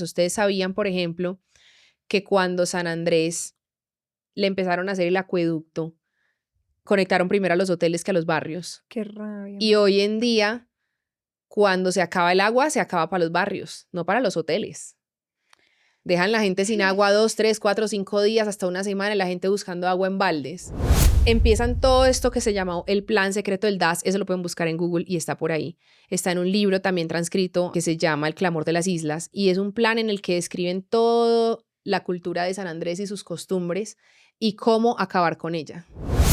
Ustedes sabían, por ejemplo, que cuando San Andrés le empezaron a hacer el acueducto, conectaron primero a los hoteles que a los barrios. Qué rabia. Y hoy en día, cuando se acaba el agua, se acaba para los barrios, no para los hoteles. Dejan la gente sin agua 2, 3, 4, 5 días, hasta una semana, y la gente buscando agua en baldes. Empiezan todo esto que se llama el plan secreto del DAS, eso lo pueden buscar en Google y está por ahí. Está en un libro también transcrito que se llama El clamor de las islas, y es un plan en el que describen toda la cultura de San Andrés y sus costumbres y cómo acabar con ella.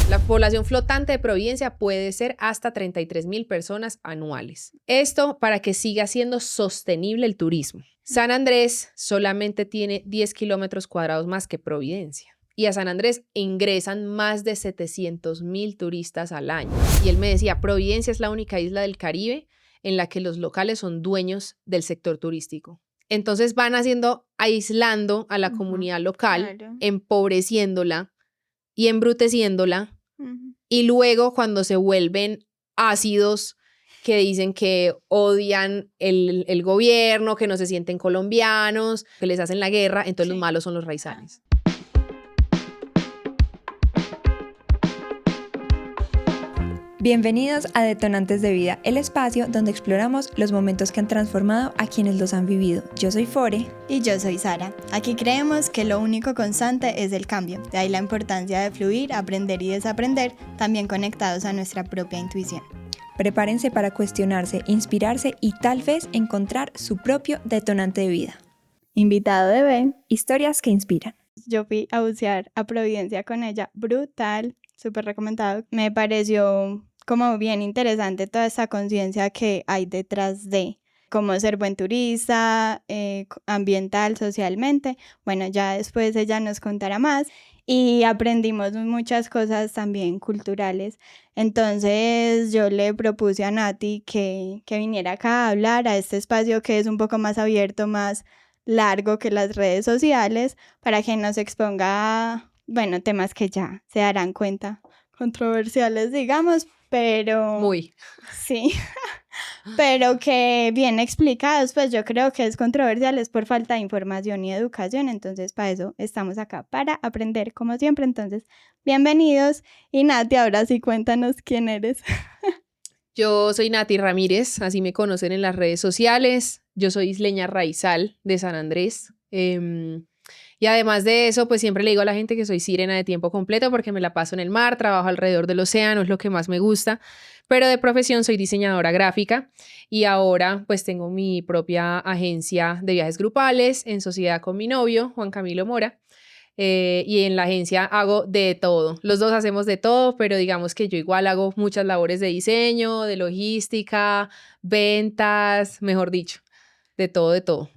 La población flotante de Providencia puede ser hasta 33.000 personas anuales. Esto para que siga siendo sostenible el turismo. San Andrés solamente tiene 10 kilómetros cuadrados más que Providencia. Y a San Andrés ingresan más de 700.000 turistas al año. Y él me decía, Providencia es la única isla del Caribe en la que los locales son dueños del sector turístico. Entonces van aislando a la comunidad local, claro. empobreciéndola y embruteciéndola, y luego cuando se vuelven ácidos, que dicen que odian el gobierno, que no se sienten colombianos, que les hacen la guerra, entonces los malos son los raizales. Bienvenidos a Detonantes de Vida, el espacio donde exploramos los momentos que han transformado a quienes los han vivido. Yo soy Fore. Y yo soy Sara. Aquí creemos que lo único constante es el cambio. De ahí la importancia de fluir, aprender y desaprender, también conectados a nuestra propia intuición. Prepárense para cuestionarse, inspirarse y tal vez encontrar su propio detonante de vida. Invitado de B. Historias que inspiran. Yo fui a bucear a Providencia con ella. Brutal, súper recomendado. Me pareció como bien interesante toda esa conciencia que hay detrás de cómo ser buen turista, ambiental, socialmente. Bueno, ya después ella nos contará más y aprendimos muchas cosas también culturales. Entonces yo le propuse a Nati que viniera acá a hablar a este espacio que es un poco más abierto, más largo que las redes sociales, para que nos exponga, bueno, temas que ya se darán cuenta, controversiales, digamos, pero... Muy. Sí, pero que bien explicados, pues yo creo que es controversial, es por falta de información y educación, entonces para eso estamos acá, para aprender como siempre. Entonces, bienvenidos. Y Nati, ahora sí cuéntanos quién eres. Yo soy Nati Ramírez, así me conocen en las redes sociales. Yo soy isleña raizal de San Andrés. Y además de eso, pues siempre le digo a la gente que soy sirena de tiempo completo porque me la paso en el mar, trabajo alrededor del océano, es lo que más me gusta. Pero de profesión soy diseñadora gráfica y ahora pues tengo mi propia agencia de viajes grupales en sociedad con mi novio, Juan Camilo Mora. Y en la agencia hago de todo. Los dos hacemos de todo, pero digamos que yo igual hago muchas labores de diseño, de logística, ventas, mejor dicho, de todo, de todo.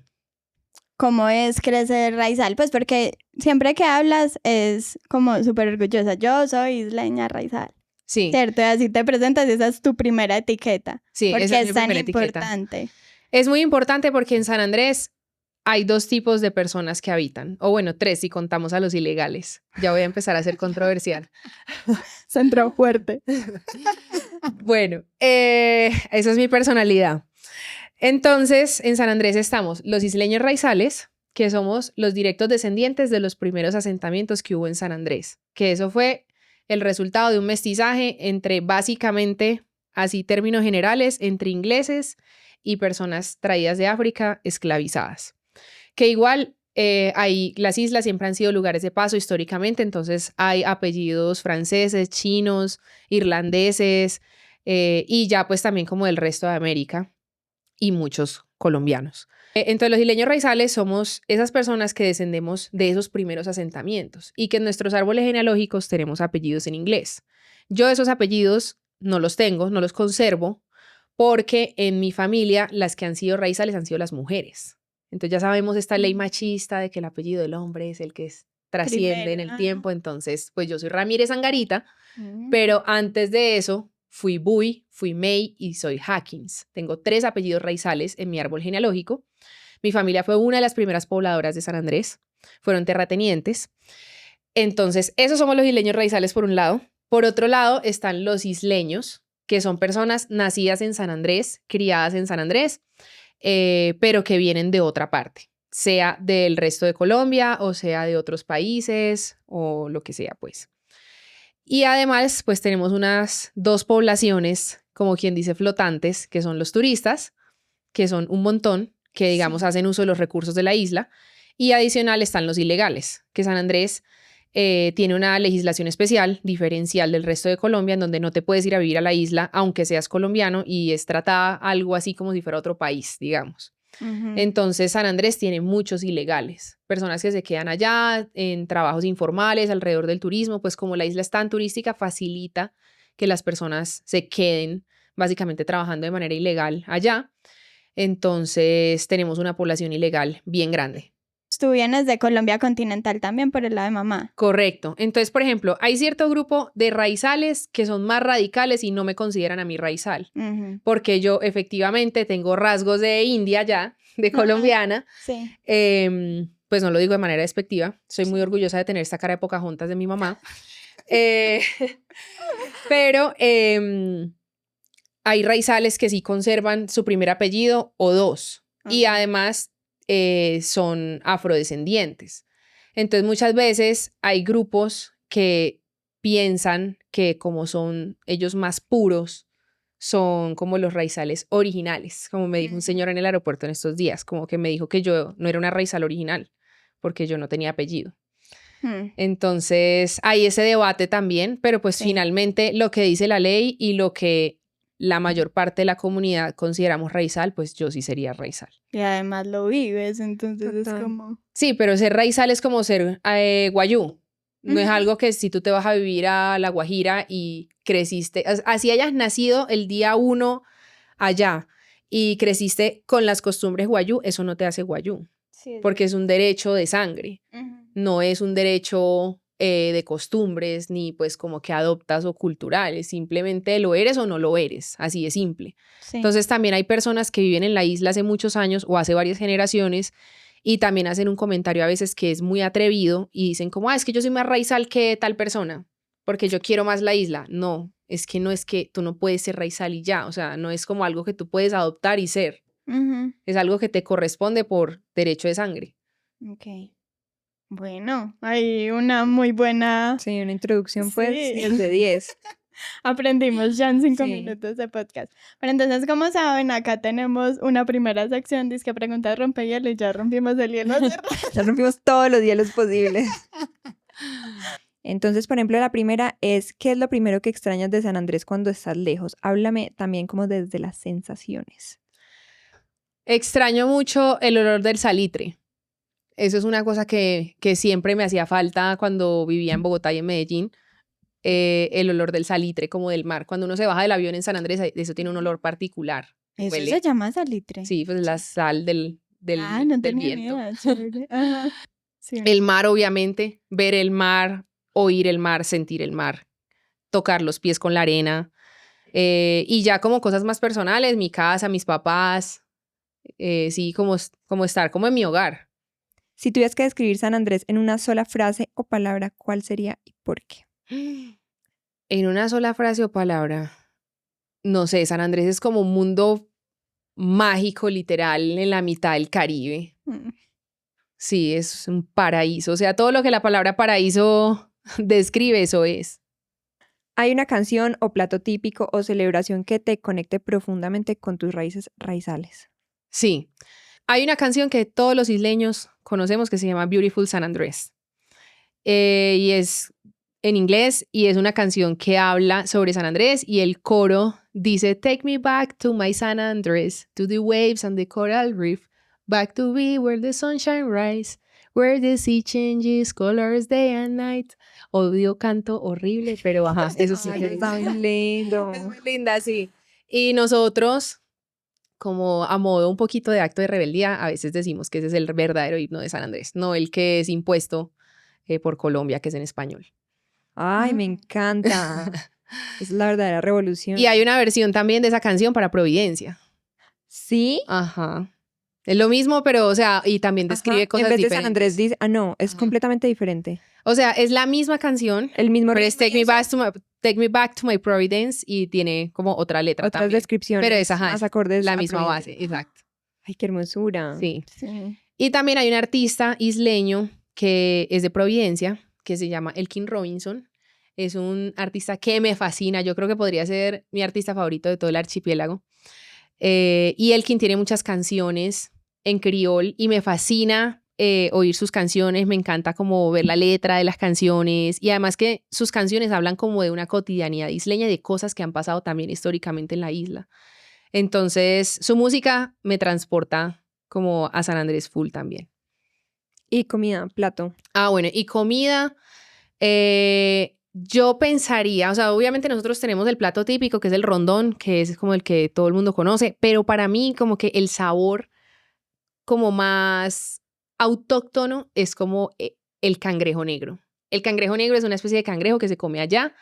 ¿Cómo es crecer raizal? Pues porque siempre que hablas es como súper orgullosa. Yo soy isleña raizal. Sí. ¿Cierto? Y así te presentas y esa es tu primera etiqueta. Sí, porque esa es es mi tan primera importante. Etiqueta. Es muy importante porque en San Andrés hay 2 tipos de personas que habitan, o bueno, 3 si contamos a los ilegales. Ya voy a empezar a ser controversial. Se entró fuerte. Bueno, esa es mi personalidad. Entonces, en San Andrés estamos los isleños raizales, que somos los directos descendientes de los primeros asentamientos que hubo en San Andrés, que eso fue el resultado de un mestizaje entre básicamente, así términos generales, entre ingleses y personas traídas de África esclavizadas. Que igual las islas siempre han sido lugares de paso históricamente, entonces hay apellidos franceses, chinos, irlandeses y ya pues también como del resto de América y muchos colombianos. Entonces los isleños raizales somos esas personas que descendemos de esos primeros asentamientos y que en nuestros árboles genealógicos tenemos apellidos en inglés. Yo esos apellidos no los tengo, no los conservo, porque en mi familia las que han sido raizales han sido las mujeres. Entonces ya sabemos esta ley machista de que el apellido del hombre es el que trasciende en el tiempo. Entonces, pues yo soy Ramírez Angarita, pero antes de eso fui Buy, fui May y soy Hackins. Tengo 3 apellidos raizales en mi árbol genealógico. Mi familia fue una de las primeras pobladoras de San Andrés. Fueron terratenientes. Entonces, esos somos los isleños raizales por un lado. Por otro lado están los isleños, que son personas nacidas en San Andrés, criadas en San Andrés, pero que vienen de otra parte. sea del resto de Colombia o sea de otros países o lo que sea, pues. Y además, pues tenemos unas 2 poblaciones, como quien dice, flotantes, que son los turistas, que son un montón, que digamos hacen uso de los recursos de la isla. Y adicional están los ilegales, que San Andrés tiene una legislación especial, diferencial del resto de Colombia, en donde no te puedes ir a vivir a la isla, aunque seas colombiano, y es tratada algo así como si fuera otro país, digamos. Entonces San Andrés tiene muchos ilegales, personas que se quedan allá en trabajos informales alrededor del turismo, pues como la isla es tan turística, facilita que las personas se queden básicamente trabajando de manera ilegal allá. Entonces tenemos una población ilegal bien grande. Tú vienes de Colombia continental también por el lado de mamá. Correcto. Entonces, por ejemplo, hay cierto grupo de raizales que son más radicales y no me consideran a mí raizal, porque yo efectivamente tengo rasgos de india ya, de colombiana. Sí. Pues no lo digo de manera despectiva. Soy muy orgullosa de tener esta cara de Pocahontas de mi mamá. Pero hay raizales que sí conservan su primer apellido o 2. Y además son afrodescendientes. Entonces muchas veces hay grupos que piensan que como son ellos más puros, son como los raizales originales, como me dijo un señor en el aeropuerto en estos días, como que me dijo que yo no era una raizal original porque yo no tenía apellido. Entonces hay ese debate también, pero pues finalmente lo que dice la ley y lo que la mayor parte de la comunidad consideramos raizal, pues yo sí sería raizal. Y además lo vives, entonces es como... Sí, pero ser raizal es como ser guayú. No es algo que si tú te vas a vivir a La Guajira y creciste, así hayas nacido el día 1 allá y creciste con las costumbres guayú, eso no te hace guayú, porque es un derecho de sangre, no es un derecho de costumbres, ni pues como que adoptas o culturales, simplemente lo eres o no lo eres, así de simple. Entonces también hay personas que viven en la isla hace muchos años o hace varias generaciones y también hacen un comentario a veces que es muy atrevido y dicen como, es que yo soy más raizal que tal persona, porque yo quiero más la isla. No es que tú no puedes ser raizal y ya, o sea, no es como algo que tú puedes adoptar y ser, es algo que te corresponde por derecho de sangre. Ok. Bueno, hay una muy buena... Sí, una introducción pues 10 de 10. Aprendimos ya en 5 minutos de podcast. Pero entonces, como saben, acá tenemos una primera sección, dice que preguntas rompehielo y ya rompimos el hielo. Ya rompimos todos los hielos posibles. Entonces, por ejemplo, la primera es, ¿qué es lo primero que extrañas de San Andrés cuando estás lejos? Háblame también como desde las sensaciones. Extraño mucho el olor del salitre. Eso es una cosa que siempre me hacía falta cuando vivía en Bogotá y en Medellín. El olor del salitre, como del mar. Cuando uno se baja del avión en San Andrés, eso tiene un olor particular. ¿Eso huele. se llama salitre? Sí, pues la sal del no del tenía viento. Ajá. Sí. El mar, obviamente, ver el mar, oír el mar, sentir el mar, tocar los pies con la arena. Y ya como cosas más personales, mi casa, mis papás, sí, como estar como en mi hogar. Si tuvieras que describir San Andrés en una sola frase o palabra, ¿cuál sería y por qué? En una sola frase o palabra, no sé, San Andrés es como un mundo mágico, literal, en la mitad del Caribe. Sí, es un paraíso. O sea, todo lo que la palabra paraíso describe, eso es. ¿Hay una canción o plato típico o celebración que te conecte profundamente con tus raíces raizales? Sí. Hay una canción que todos los isleños conocemos que se llama Beautiful San Andrés. Y es en inglés y es una canción que habla sobre San Andrés y el coro dice Take me back to my San Andrés, to the waves and the coral reef, back to be where the sunshine rise, where the sea changes colors day and night. Odio canto horrible, pero ajá, eso sí. Está muy lindo. Es muy linda, sí. Y nosotros, como a modo un poquito de acto de rebeldía, a veces decimos que ese es el verdadero himno de San Andrés, no el que es impuesto por Colombia, que es en español. Ay, me encanta. Es la verdadera revolución. Y hay una versión también de esa canción para Providencia. ¿Sí? Ajá. Es lo mismo, pero, o sea, y también describe cosas en vez de diferentes. San Andrés dice, no, es completamente diferente. O sea, es la misma canción, El mismo pero es Take me back to my Providence y tiene como otra letra otras también. descripciones. Pero es, ajá, más acordes la a misma Providencia. base, exacto. Ay, qué hermosura. Sí. Sí. Y también hay un artista isleño que es de Providencia, que se llama Elkin Robinson. Es un artista que me fascina. Yo creo que podría ser mi artista favorito de todo el archipiélago. Y Elkin tiene muchas canciones en criol y me fascina oír sus canciones. Me encanta como ver la letra de las canciones y además que sus canciones hablan como de una cotidianidad isleña y de cosas que han pasado también históricamente en la isla. Entonces, su música me transporta como a San Andrés full también. Y comida, plato. Ah, bueno, y comida, yo pensaría, o sea, obviamente nosotros tenemos el plato típico que es el rondón, que es como el que todo el mundo conoce, pero para mí como que el sabor como más autóctono es como el cangrejo negro. El cangrejo negro es una especie de cangrejo que se come allá.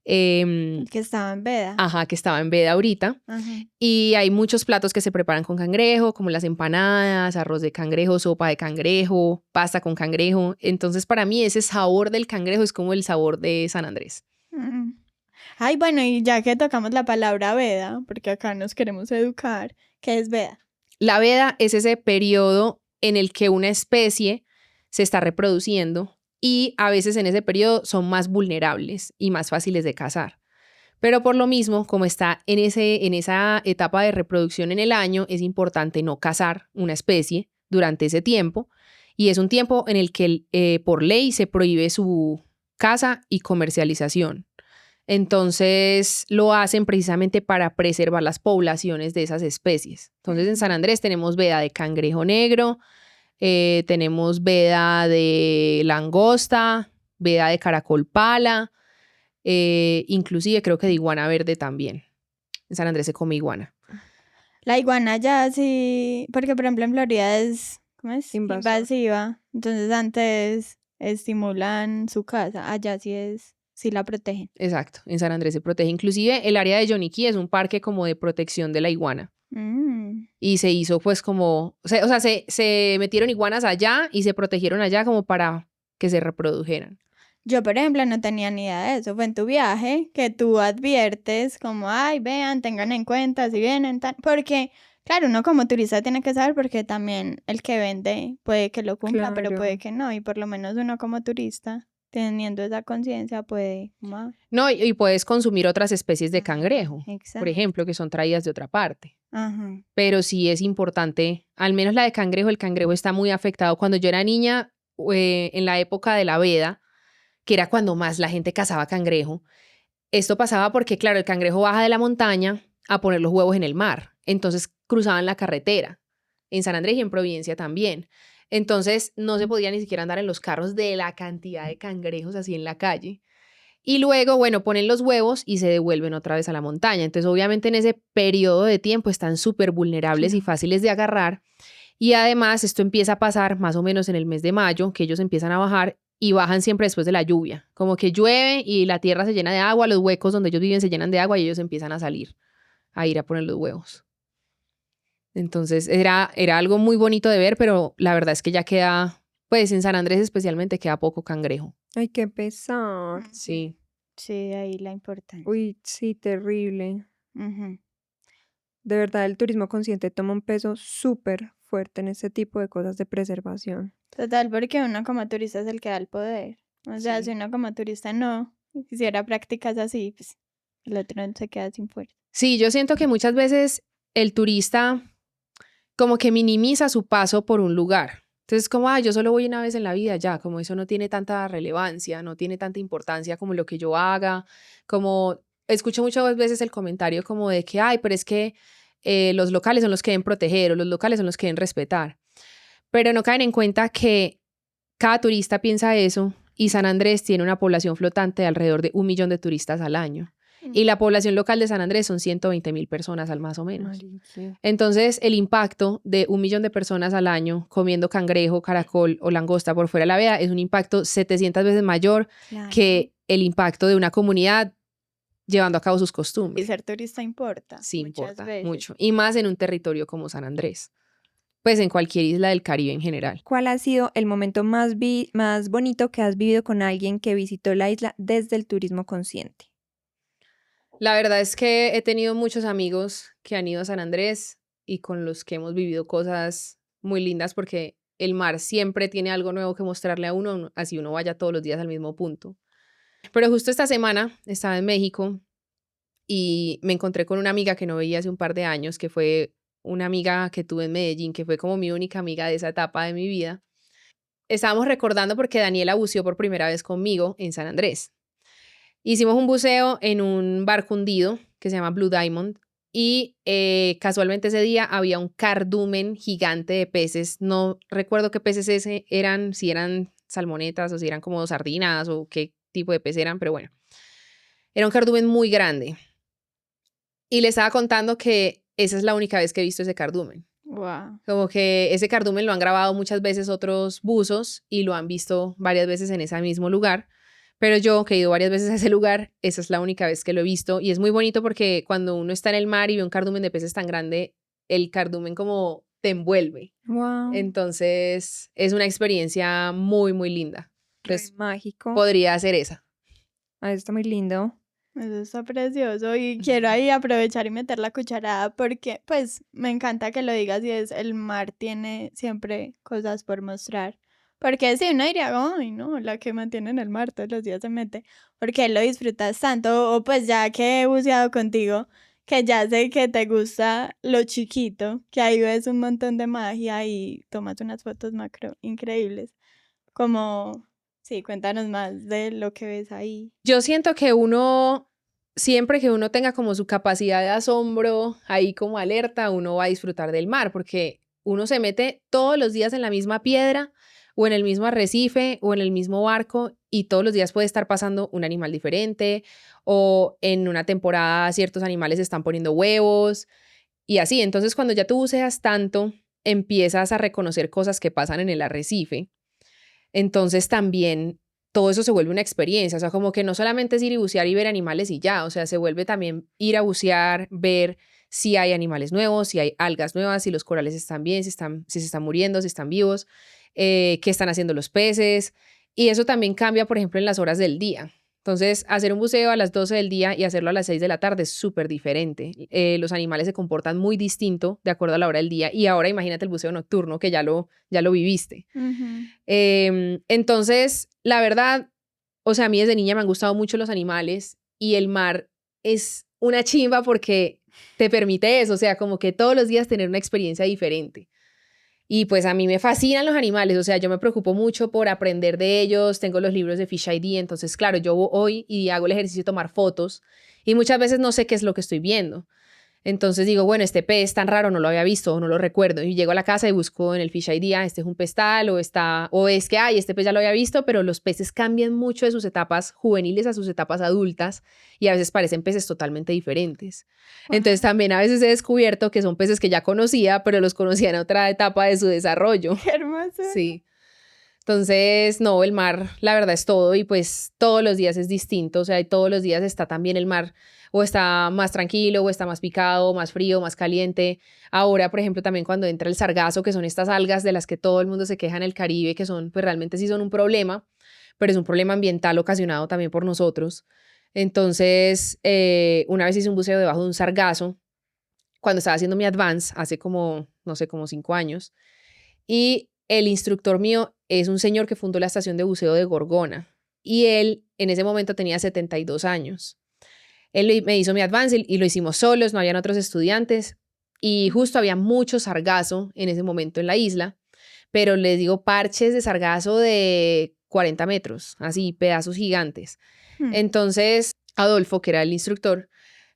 Que estaba en veda. Ajá, que estaba en veda ahorita. Ajá. Y hay muchos platos que se preparan con cangrejo, como las empanadas, arroz de cangrejo, sopa de cangrejo, pasta con cangrejo. Entonces, para mí ese sabor del cangrejo es como el sabor de San Andrés. Mm. Ay, bueno, y ya que tocamos la palabra veda, porque acá nos queremos educar, ¿qué es veda? La veda es ese periodo en el que una especie se está reproduciendo y a veces en ese periodo son más vulnerables y más fáciles de cazar. Pero por lo mismo, como está en esa etapa de reproducción en el año, es importante no cazar una especie durante ese tiempo y es un tiempo en el que por ley se prohíbe su caza y comercialización. Entonces lo hacen precisamente para preservar las poblaciones de esas especies. Entonces en San Andrés tenemos veda de cangrejo negro, tenemos veda de langosta, veda de caracol pala, inclusive creo que de iguana verde también. En San Andrés se come iguana. La iguana ya sí, porque por ejemplo en Florida es, ¿cómo es? Invasora. Invasiva. Entonces antes estimulan su caza, allá sí la protegen. Exacto, en San Andrés se protege. Inclusive el área de Yoniquí es un parque como de protección de la iguana. Y se hizo pues como, o sea, se metieron iguanas allá y se protegieron allá como para que se reprodujeran. Yo, por ejemplo, no tenía ni idea de eso. Fue en tu viaje que tú adviertes como, ay, vean, tengan en cuenta si vienen, porque, claro, uno como turista tiene que saber porque también el que vende puede que lo cumpla, pero puede que no. Y por lo menos uno como turista, teniendo esa conciencia, puede... No, y puedes consumir otras especies de Ajá, cangrejo, exacto. por ejemplo, que son traídas de otra parte. Ajá. Pero sí es importante, al menos la de cangrejo, el cangrejo está muy afectado. Cuando yo era niña, en la época de la veda, que era cuando más la gente cazaba cangrejo, esto pasaba porque, claro, el cangrejo baja de la montaña a poner los huevos en el mar. Entonces cruzaban la carretera, en San Andrés y en Providencia también. Entonces no se podía ni siquiera andar en los carros de la cantidad de cangrejos así en la calle. Y luego, bueno, ponen los huevos y se devuelven otra vez a la montaña. Entonces, obviamente, en ese periodo de tiempo están súper vulnerables y fáciles de agarrar. Y además, esto empieza a pasar más o menos en el mes de mayo, que ellos empiezan a bajar y bajan siempre después de la lluvia. Como que llueve y la tierra se llena de agua, los huecos donde ellos viven se llenan de agua y ellos empiezan a salir, a ir a poner los huevos. Entonces, era algo muy bonito de ver, pero la verdad es que ya queda, pues en San Andrés especialmente, queda poco cangrejo. Ay, qué pesar. Sí. Sí, ahí la importancia. Uy, sí, terrible. Ujú. De verdad, el turismo consciente toma un peso súper fuerte en este tipo de cosas de preservación. Total, porque uno como turista es el que da el poder. O sea, Sí. si uno como turista no hiciera prácticas así, pues el otro se queda sin fuerza. Sí, yo siento que muchas veces el turista como que minimiza su paso por un lugar. Entonces, como, yo solo voy una vez en la vida, ya, como eso no tiene tanta relevancia, no tiene tanta importancia como lo que yo haga, como escucho muchas veces el comentario como de que, ay, pero es que los locales son los que deben proteger o los locales son los que deben respetar. Pero no caen en cuenta que cada turista piensa eso y San Andrés tiene una población flotante de alrededor de 1 millón de turistas al año. Y la población local de San Andrés son 120.000 personas al más o menos. Mariquita. Entonces, el impacto de 1 millón de personas al año comiendo cangrejo, caracol o langosta por fuera de la veda es un impacto 700 veces mayor que el impacto de una comunidad llevando a cabo sus Y costumbres. ser turista importa. Sí, muchas importa veces. mucho. Y más en un territorio como San Andrés. Pues en cualquier isla del Caribe en general. ¿Cuál ha sido el momento más bonito que has vivido con alguien que visitó la isla desde el turismo consciente? La verdad es que he tenido muchos amigos que han ido a San Andrés y con los que hemos vivido cosas muy lindas porque el mar siempre tiene algo nuevo que mostrarle a uno, así uno vaya todos los días al mismo punto. Pero justo esta semana estaba en México y me encontré con una amiga que no veía hace un par de años, que fue una amiga que tuve en Medellín, que fue como mi única amiga de esa etapa de mi vida. Estábamos recordando porque Daniela buceó por primera vez conmigo en San Andrés. Hicimos un buceo en un barco hundido que se llama Blue Diamond y casualmente ese día había un cardumen gigante de peces. No recuerdo qué peces eran, si eran salmonetas o si eran como sardinas o qué tipo de pez eran, pero bueno, era un cardumen muy grande. Y le estaba contando que esa es la única vez que he visto ese cardumen. Wow. Como que ese cardumen lo han grabado muchas veces otros buzos y lo han visto varias veces en ese mismo lugar. Pero yo, que he ido varias veces a ese lugar, esa es la única vez que lo he visto. Y es muy bonito porque cuando uno está en el mar y ve un cardumen de peces tan grande, el cardumen como te envuelve. Wow. Entonces, es una experiencia muy, muy linda. Entonces, mágico. podría ser esa. Ah, está muy lindo. Eso está precioso y quiero ahí aprovechar y meter la cucharada porque pues me encanta que lo digas y es el mar tiene siempre cosas por mostrar. Porque si uno diría, ay no, la que mantiene en el mar todos los días se mete, porque lo disfrutas tanto o pues ya que he buceado contigo, que ya sé que te gusta lo chiquito, que ahí ves un montón de magia y tomas unas fotos macro increíbles. Como, sí, cuéntanos más de lo que ves ahí. Yo siento que uno, siempre que uno tenga como su capacidad de asombro ahí como alerta, uno va a disfrutar del mar, porque uno se mete todos los días en la misma piedra o en el mismo arrecife o en el mismo barco y todos los días puede estar pasando un animal diferente o en una temporada ciertos animales están poniendo huevos y así. Entonces, cuando ya tú buceas tanto, empiezas a reconocer cosas que pasan en el arrecife. Entonces también todo eso se vuelve una experiencia, o sea, como que no solamente es ir y bucear y ver animales y ya, o sea, se vuelve también ir a bucear, ver si hay animales nuevos, si hay algas nuevas, si los corales están bien, si se están muriendo, si están vivos, qué están haciendo los peces. Y eso también cambia, por ejemplo, en las horas del día. Entonces, hacer un buceo a las 12 del día y hacerlo a las 6 de la tarde es súper diferente. Los animales se comportan muy distinto de acuerdo a la hora del día. Y ahora imagínate el buceo nocturno, que ya lo viviste. Entonces, la verdad, o sea, a mí desde niña me han gustado mucho los animales y el mar es una chimba porque te permite eso, o sea, como que todos los días tener una experiencia diferente. Y pues a mí me fascinan los animales, o sea, yo me preocupo mucho por aprender de ellos, tengo los libros de Fish ID, entonces, claro, yo voy y hago el ejercicio de tomar fotos y muchas veces no sé qué es lo que estoy viendo. Entonces digo, bueno, este pez tan raro no lo había visto o no lo recuerdo. Y llego a la casa y busco en el Fish ID, este es un pez tal o es que, ay, este pez ya lo había visto, pero los peces cambian mucho de sus etapas juveniles a sus etapas adultas y a veces parecen peces totalmente diferentes. Entonces también a veces he descubierto que son peces que ya conocía, pero los conocía en otra etapa de su desarrollo. Qué hermoso. Sí. Entonces, no, el mar, la verdad es todo y pues todos los días es distinto, o sea, y todos los días está también el mar o está más tranquilo o está más picado, más frío, más caliente. Ahora, por ejemplo, también cuando entra el sargazo, que son estas algas de las que todo el mundo se queja en el Caribe, que son, pues realmente sí son un problema, pero es un problema ambiental ocasionado también por nosotros. Entonces, una vez hice un buceo debajo de un sargazo, cuando estaba haciendo mi advance, hace como, no sé, como 5 años, y el instructor mío es un señor que fundó la estación de buceo de Gorgona. Y él en ese momento tenía 72 años. Él me hizo mi advance y lo hicimos solos, no habían otros estudiantes. Y justo había mucho sargazo en ese momento en la isla. Pero les digo, parches de sargazo de 40 metros, así, pedazos gigantes. Entonces, Adolfo, que era el instructor,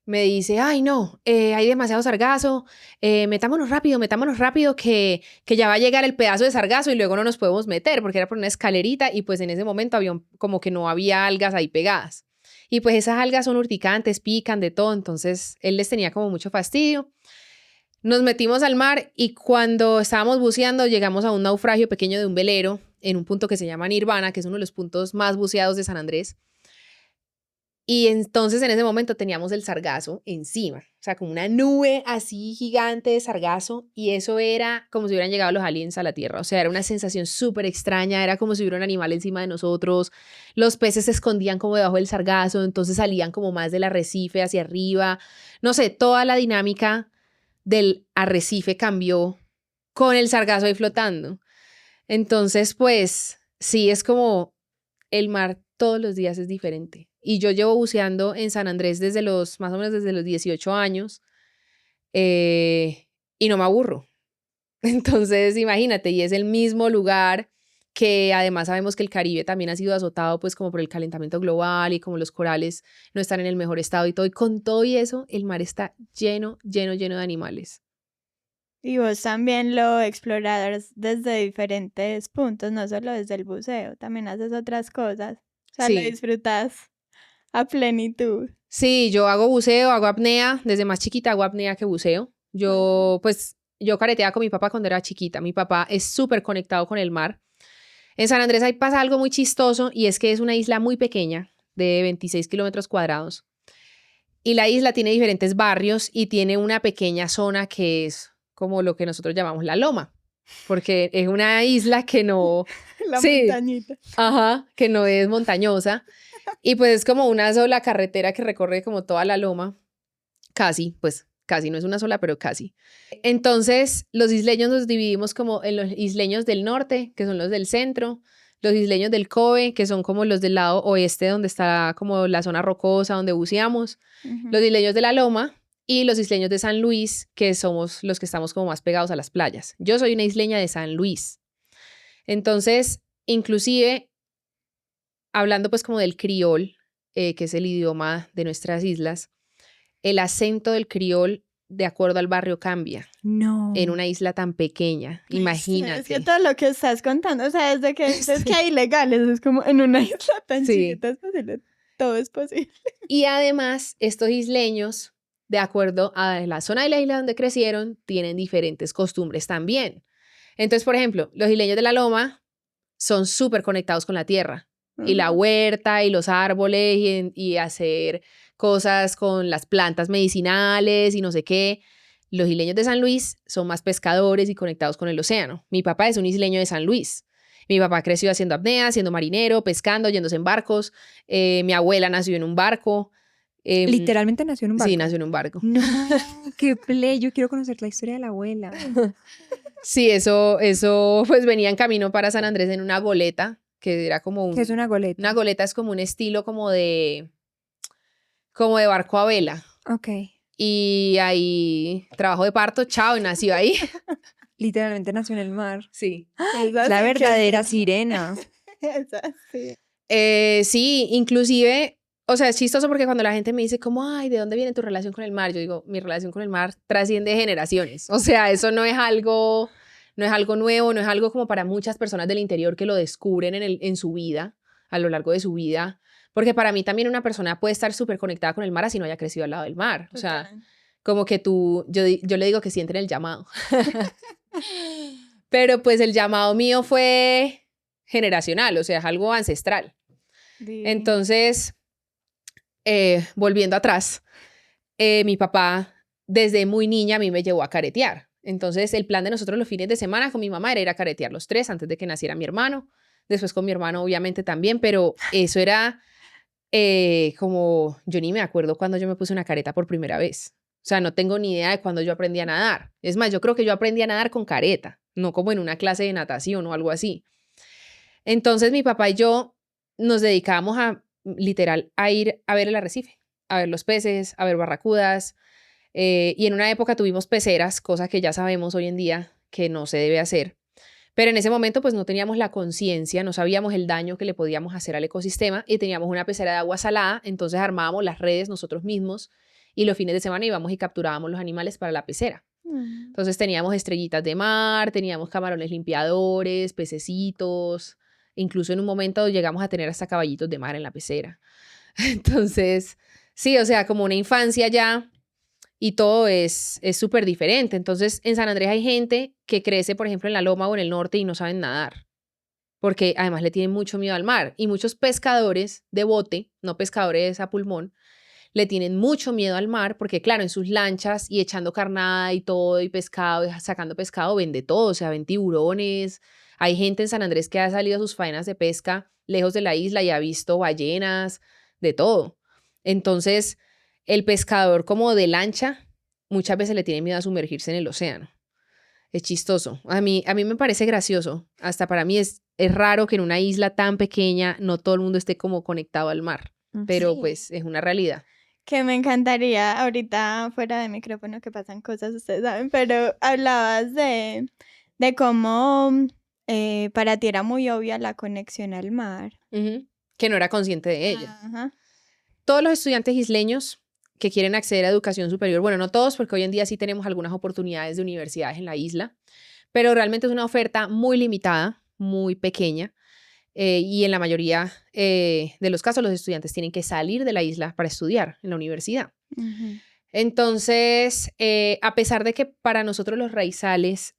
me dice, ay no, hay demasiado sargazo, metámonos rápido que ya va a llegar el pedazo de sargazo y luego no nos podemos meter porque era por una escalerita y pues en ese momento había como que no había algas ahí pegadas. Y pues esas algas son urticantes, pican de todo, entonces él les tenía como mucho fastidio. Nos metimos al mar y cuando estábamos buceando llegamos a un naufragio pequeño de un velero en un punto que se llama Nirvana, que es uno de los puntos más buceados de San Andrés. Y entonces en ese momento teníamos el sargazo encima, o sea, como una nube así gigante de sargazo y eso era como si hubieran llegado los aliens a la Tierra, o sea, era una sensación súper extraña, era como si hubiera un animal encima de nosotros, los peces se escondían como debajo del sargazo, entonces salían como más del arrecife hacia arriba, no sé, toda la dinámica del arrecife cambió con el sargazo ahí flotando. Entonces, pues, sí, es como el mar todos los días es diferente. Y yo llevo buceando en San Andrés más o menos desde los 18 años, y no me aburro. Entonces, imagínate, y es el mismo lugar que además sabemos que el Caribe también ha sido azotado pues como por el calentamiento global y como los corales no están en el mejor estado y todo. Y con todo y eso, el mar está lleno, lleno, lleno de animales. Y vos también lo exploras desde diferentes puntos, no solo desde el buceo, también haces otras cosas. O sea, lo Sí. disfrutas a plenitud. Sí, yo hago buceo, hago apnea. Desde más chiquita hago apnea que buceo. Yo careteaba con mi papá cuando era chiquita. Mi papá es súper conectado con el mar. En San Andrés ahí pasa algo muy chistoso y es que es una isla muy pequeña, de 26 kilómetros cuadrados. Y la isla tiene diferentes barrios y tiene una pequeña zona que es como lo que nosotros llamamos la loma, porque es una isla que no, La sí, montañita. ajá, que no es montañosa. Y pues es como una sola carretera que recorre como toda la loma, casi, pues casi, no es una sola, pero casi. Entonces, los isleños nos dividimos como en los isleños del norte, que son los del centro, los isleños del Cove, que son como los del lado oeste, donde está como la zona rocosa, donde buceamos, los isleños de la Loma y los isleños de San Luis, que somos los que estamos como más pegados a las playas. Yo soy una isleña de San Luis. Entonces, inclusive, hablando pues como del criol, que es el idioma de nuestras islas, el acento del criol de acuerdo al barrio cambia. No. En una isla tan pequeña, imagínate. Es que todo lo que estás contando, o sea, desde que dices que hay ilegales, es como en una isla tan Sí. chiquita es posible, todo es posible. Y además, estos isleños, de acuerdo a la zona de la isla donde crecieron, tienen diferentes costumbres también. Entonces, por ejemplo, los isleños de la Loma son súper conectados con la tierra y la huerta y los árboles y hacer cosas con las plantas medicinales y no sé qué. Los isleños de San Luis son más pescadores y conectados con el océano. Mi papá es un isleño de San Luis. Mi papá creció haciendo apnea, siendo marinero, pescando, yéndose en barcos. Mi abuela nació en un barco. Literalmente nació en un barco. Sí, nació en un barco. No, qué play. Yo quiero conocer la historia de la abuela. Sí, eso pues venía en camino para San Andrés en una goleta, que era como un... ¿Qué es una goleta? Una goleta es como un estilo como de barco a vela. Ok. Y ahí trabajo de parto, chao, y nació ahí. Literalmente nació en el mar. Sí. Es la verdadera sirena. Esa sí. Sí, inclusive, o sea, es chistoso porque cuando la gente me dice como, ay, ¿de dónde viene tu relación con el mar? Yo digo, mi relación con el mar trasciende generaciones. O sea, eso no es algo nuevo, no es algo como para muchas personas del interior que lo descubren en su vida, a lo largo de su vida. Porque para mí también una persona puede estar súper conectada con el mar así no haya crecido al lado del mar. O sea, como que yo le digo que sienten el llamado. Pero pues el llamado mío fue generacional, o sea, es algo ancestral. Entonces, volviendo atrás, mi papá desde muy niña a mí me llevó a caretear. Entonces, el plan de nosotros los fines de semana con mi mamá era ir a caretear los tres antes de que naciera mi hermano. Después con mi hermano, obviamente, también, pero eso era como, yo ni me acuerdo cuando yo me puse una careta por primera vez. O sea, no tengo ni idea de cuando yo aprendí a nadar. Es más, yo creo que yo aprendí a nadar con careta, no como en una clase de natación o algo así. Entonces, mi papá y yo nos dedicábamos literal, a ir a ver el arrecife, a ver los peces, a ver barracudas. Y en una época tuvimos peceras, cosa que ya sabemos hoy en día que no se debe hacer. Pero en ese momento pues no teníamos la conciencia, no sabíamos el daño que le podíamos hacer al ecosistema y teníamos una pecera de agua salada, entonces armábamos las redes nosotros mismos y los fines de semana íbamos y capturábamos los animales para la pecera. Entonces teníamos estrellitas de mar, teníamos camarones limpiadores, pececitos, incluso en un momento llegamos a tener hasta caballitos de mar en la pecera. Entonces, sí, o sea, como una infancia ya y todo es súper diferente. Entonces, en San Andrés hay gente que crece, por ejemplo, en la Loma o en el norte y no saben nadar, porque además le tienen mucho miedo al mar. Y muchos pescadores de bote, no pescadores a pulmón, le tienen mucho miedo al mar porque, claro, en sus lanchas y echando carnada y todo, y pescado, y sacando pescado, ven de todo, o sea, ven tiburones. Hay gente en San Andrés que ha salido a sus faenas de pesca lejos de la isla y ha visto ballenas, de todo. Entonces, el pescador como de lancha muchas veces le tiene miedo a sumergirse en el océano. Es chistoso. A mí me parece gracioso. Hasta para mí es raro que en una isla tan pequeña no todo el mundo esté como conectado al mar. Pero Sí. pues es una realidad. Que me encantaría ahorita fuera de micrófono que pasan cosas, ustedes saben, pero hablabas de cómo para ti era muy obvia la conexión al mar. Ujú. Que no era consciente de ella. Ajá. Todos los estudiantes isleños que quieren acceder a educación superior, bueno, no todos, porque hoy en día sí tenemos algunas oportunidades de universidades en la isla, pero realmente es una oferta muy limitada, muy pequeña, y en la mayoría de los casos los estudiantes tienen que salir de la isla para estudiar en la universidad. Ujú. Entonces, a pesar de que para nosotros los raizales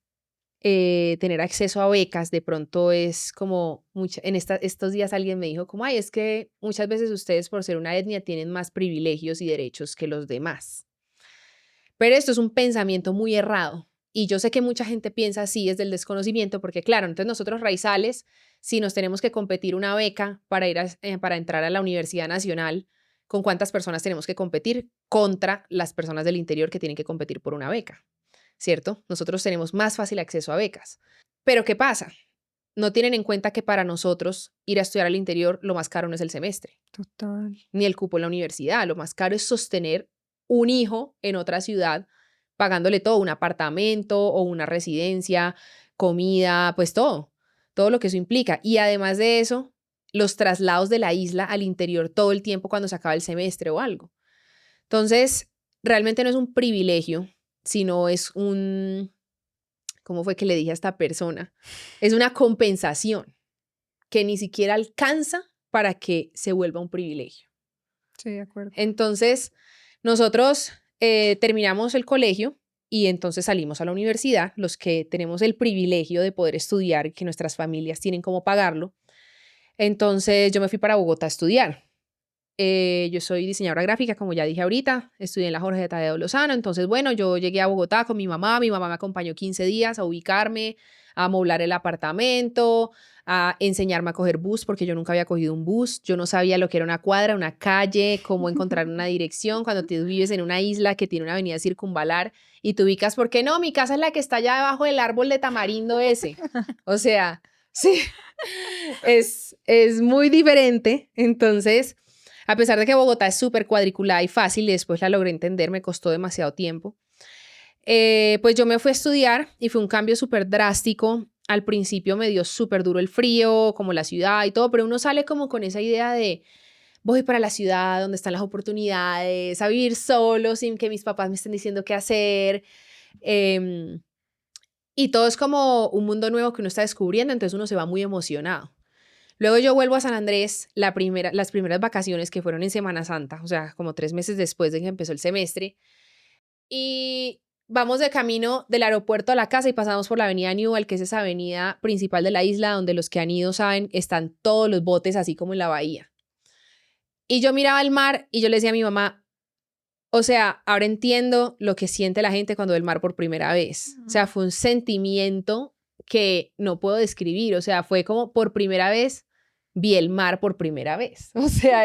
tener acceso a becas de pronto es como, estos días alguien me dijo como, ay, es que muchas veces ustedes por ser una etnia tienen más privilegios y derechos que los demás. Pero esto es un pensamiento muy errado. Y yo sé que mucha gente piensa así desde el desconocimiento, porque claro, entonces nosotros raizales, si nos tenemos que competir una beca para para entrar a la Universidad Nacional, ¿con cuántas personas tenemos que competir contra las personas del interior que tienen que competir por una beca? ¿Cierto? Nosotros tenemos más fácil acceso a becas. Pero ¿qué pasa? No tienen en cuenta que para nosotros ir a estudiar al interior lo más caro no es el semestre, Total. ni el cupo en la universidad. Lo más caro es sostener un hijo en otra ciudad, pagándole todo, un apartamento o una residencia, comida, pues todo lo que eso implica. Y además de eso, los traslados de la isla al interior todo el tiempo cuando se acaba el semestre o algo. Entonces, realmente no es un privilegio, sino es ¿cómo fue que le dije a esta persona? Es una compensación que ni siquiera alcanza para que se vuelva un privilegio. Sí, de acuerdo. Entonces, nosotros terminamos el colegio y entonces salimos a la universidad, los que tenemos el privilegio de poder estudiar, que nuestras familias tienen cómo pagarlo. Entonces, yo me fui para Bogotá a estudiar. Yo soy diseñadora gráfica, como ya dije ahorita, estudié en la Jorge de Tadeo Lozano, entonces, bueno, yo llegué a Bogotá con mi mamá me acompañó 15 días a ubicarme, a amoblar el apartamento, a enseñarme a coger bus, porque yo nunca había cogido un bus, yo no sabía lo que era una cuadra, una calle, cómo encontrar una dirección, cuando tú vives en una isla que tiene una avenida circunvalar y te ubicas, ¿por qué no? Mi casa es la que está allá debajo del árbol de tamarindo ese, o sea, sí, es muy diferente, entonces... A pesar de que Bogotá es súper cuadriculada y fácil, y después la logré entender, me costó demasiado tiempo. Pues yo me fui a estudiar y fue un cambio súper drástico. Al principio me dio súper duro el frío, como la ciudad y todo, pero uno sale como con esa idea de voy para la ciudad donde están las oportunidades, a vivir solo sin que mis papás me estén diciendo qué hacer. Y todo es como un mundo nuevo que uno está descubriendo, entonces uno se va muy emocionado. Luego yo vuelvo a San Andrés, las primeras vacaciones que fueron en Semana Santa, o sea, como 3 meses después de que empezó el semestre, y vamos de camino del aeropuerto a la casa y pasamos por la avenida Newell, que es esa avenida principal de la isla, donde los que han ido saben, están todos los botes así como en la bahía. Y yo miraba el mar y yo le decía a mi mamá, o sea, ahora entiendo lo que siente la gente cuando ve el mar por primera vez. O sea, fue un sentimiento que no puedo describir. O sea, fue como por primera vez vi el mar por primera vez. O sea,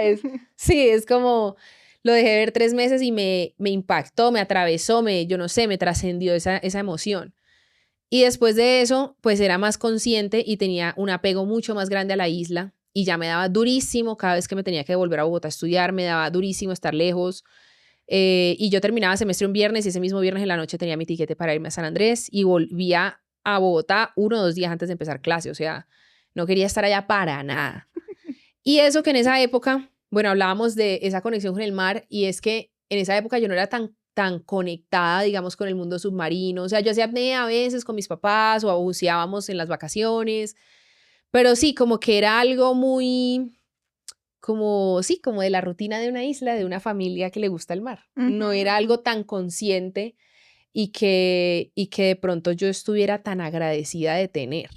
sí, es como lo dejé ver 3 meses y me impactó, me atravesó, yo no sé, me trascendió esa emoción. Y después de eso, pues era más consciente y tenía un apego mucho más grande a la isla y ya me daba durísimo cada vez que me tenía que volver a Bogotá a estudiar, me daba durísimo estar lejos. Y yo terminaba semestre un viernes y ese mismo viernes en la noche tenía mi tiquete para irme a San Andrés y volvía a Bogotá 1 o 2 días antes de empezar clase. O sea, no quería estar allá para nada. Y eso que en esa época, bueno, hablábamos de esa conexión con el mar y es que en esa época yo no era tan conectada, digamos, con el mundo submarino. O sea, yo hacía apnea a veces con mis papás o buceábamos en las vacaciones, pero sí, como que era algo muy como, sí, como de la rutina de una isla, de una familia que le gusta el mar. No era algo tan consciente y que de pronto yo estuviera tan agradecida de tener.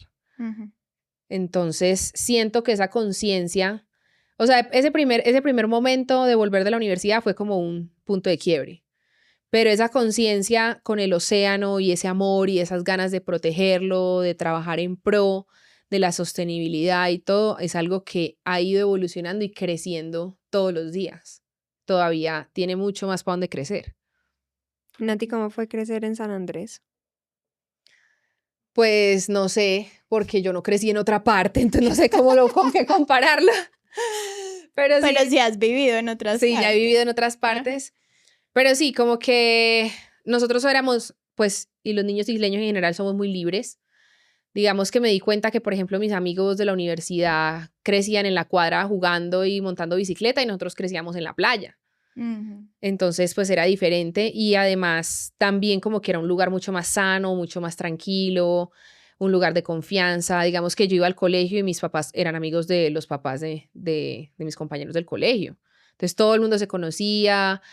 Entonces, siento que esa conciencia, o sea, ese primer momento de volver de la universidad fue como un punto de quiebre. Pero esa conciencia con el océano y ese amor y esas ganas de protegerlo, de trabajar en pro de la sostenibilidad y todo, es algo que ha ido evolucionando y creciendo todos los días. Todavía tiene mucho más para donde crecer. Nati, ¿cómo fue crecer en San Andrés? Pues no sé, porque yo no crecí en otra parte, entonces no sé con qué compararlo. Pero sí, Pero sí has vivido en otras sí, ya he partes. vivido en otras partes. Pero sí, como que nosotros éramos, pues, y los niños isleños en general somos muy libres. Digamos que me di cuenta que, por ejemplo, mis amigos de la universidad crecían en la cuadra jugando y montando bicicleta y nosotros crecíamos en la playa. Ujú. Entonces, pues era diferente y además también como que era un lugar mucho más sano, mucho más tranquilo, un lugar de confianza. Digamos que yo iba al colegio y mis papás eran amigos de los papás de mis compañeros del colegio. Entonces todo el mundo se conocía.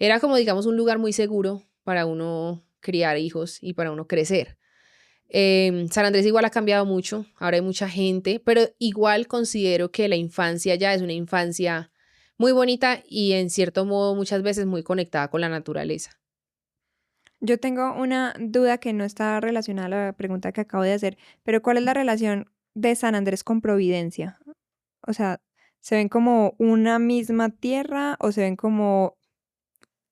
Era como, digamos, un lugar muy seguro para uno criar hijos y para uno crecer. San Andrés igual ha cambiado mucho, ahora hay mucha gente, pero igual considero que la infancia ya es una infancia muy bonita y en cierto modo muchas veces muy conectada con la naturaleza. Yo tengo una duda que no está relacionada a la pregunta que acabo de hacer, pero ¿cuál es la relación de San Andrés con Providencia? O sea, ¿se ven como una misma tierra o se ven como,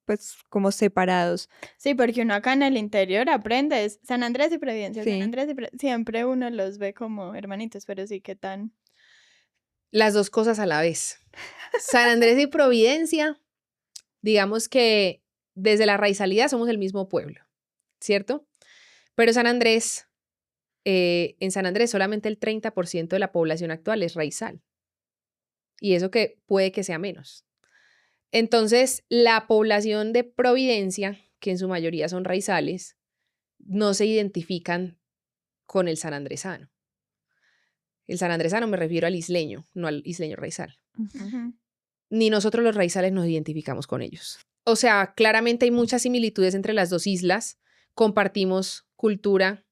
pues, como separados? Sí, porque uno acá en el interior aprende es San Andrés y Providencia, San Sí. Andrés y siempre uno los ve como hermanitos, pero sí, ¿qué tan? Las dos cosas a la vez. San Andrés y Providencia, digamos que desde la raizalidad somos el mismo pueblo, ¿cierto? Pero en San Andrés solamente el 30% de la población actual es raizal y eso que puede que sea menos. Entonces, la población de Providencia, que en su mayoría son raizales, no se identifican con el sanandresano. El sanandresano me refiero al isleño, no al isleño raizal. Ujú. Ujú. Ni nosotros los raizales nos identificamos con ellos. O sea, claramente hay muchas similitudes entre las dos islas. Compartimos cultura